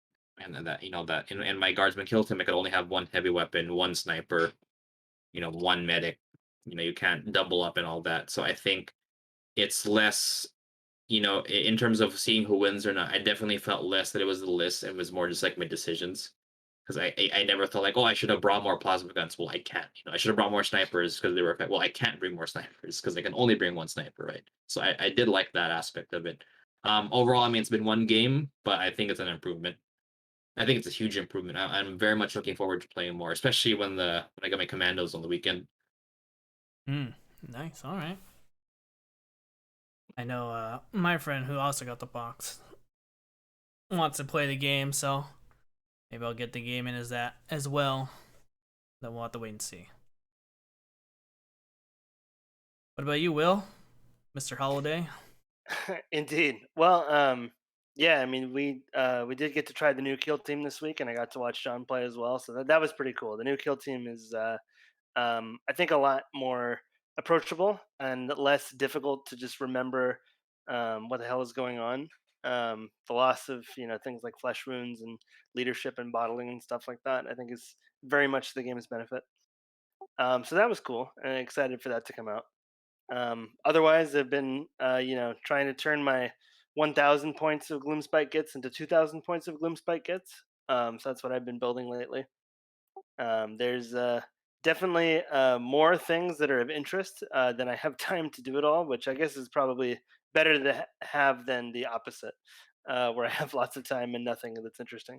And then that in my guardsman kill team, I could only have 1 heavy weapon, 1 sniper, 1 medic. You can't double up and all that. So I think it's less, in terms of seeing who wins or not. I definitely felt less that it was the list. It was more just like my decisions. Because I never thought like, oh, I should have brought more plasma guns. Well, I can't. I should have brought more snipers because they were well, I can't bring more snipers because I can only bring 1 sniper, right? So I did like that aspect of it. Overall, I mean, it's been 1 game, but I think it's an improvement. I think it's a huge improvement. I'm very much looking forward to playing more, especially when I got my commandos on the weekend. Nice. All right. I know my friend who also got the box wants to play the game, so maybe I'll get the game in as well. Then we'll have to wait and see. What about you, Will? Mr. Holiday? Indeed. Well, yeah. I mean, we did get to try the new kill team this week, and I got to watch John play as well. So that was pretty cool. The new kill team is, I think, a lot more approachable and less difficult to just remember what the hell is going on. The loss of things like flesh wounds and leadership and bottling and stuff like that, I think, is very much the game's benefit. So that was cool, and excited for that to come out. Otherwise, I've been, trying to turn my 1,000 points of Gloomspite Gits into 2,000 points of Gloomspite Gits. So that's what I've been building lately. There's definitely more things that are of interest than I have time to do it all, which I guess is probably better to have than the opposite, where I have lots of time and nothing that's interesting.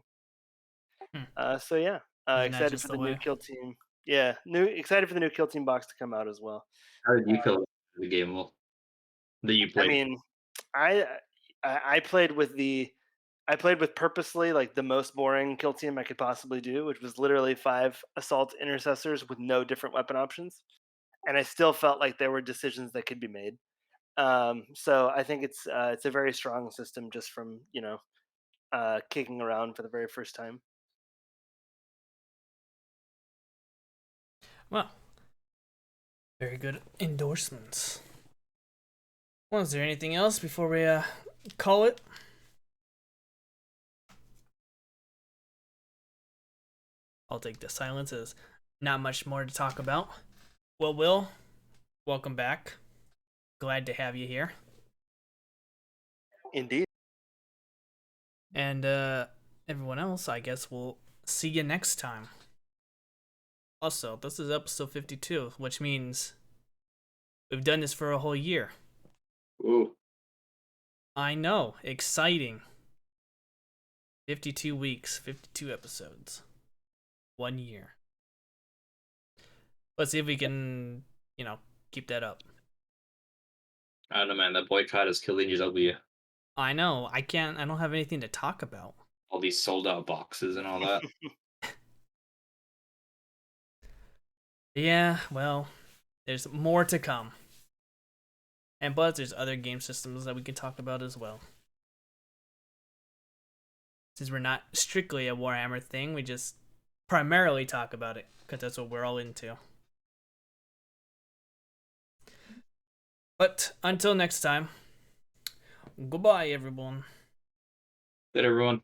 Hmm. So yeah, Isn't that excited just for the the new way? kill team. Yeah, excited for the new kill team box to come out as well. How did you feel about the game that you I played? mean, I I played with purposely like the most boring kill team I could possibly do, which was literally 5 assault intercessors with no different weapon options, and I still felt like there were decisions that could be made. So I think it's a very strong system just from kicking around for the very first time. Well, very good endorsements. Well, is there anything else before we call it? I'll take the silence as not much more to talk about. Well, Will, welcome back. glad to have you here. Indeed. And everyone else, I guess we'll see you next time. Also, this is episode 52, which means we've done this for a whole year. Ooh. I know, exciting. 52 weeks, 52 episodes. 1 year. Let's see if we can, keep that up. I don't know, man. That boycott is killing GW. I know, I don't have anything to talk about. All these sold out boxes and all that. Yeah, well, there's more to come. And plus, there's other game systems that we can talk about as well. Since we're not strictly a Warhammer thing, we just primarily talk about it, because that's what we're all into. But until next time, goodbye, everyone. Good, everyone.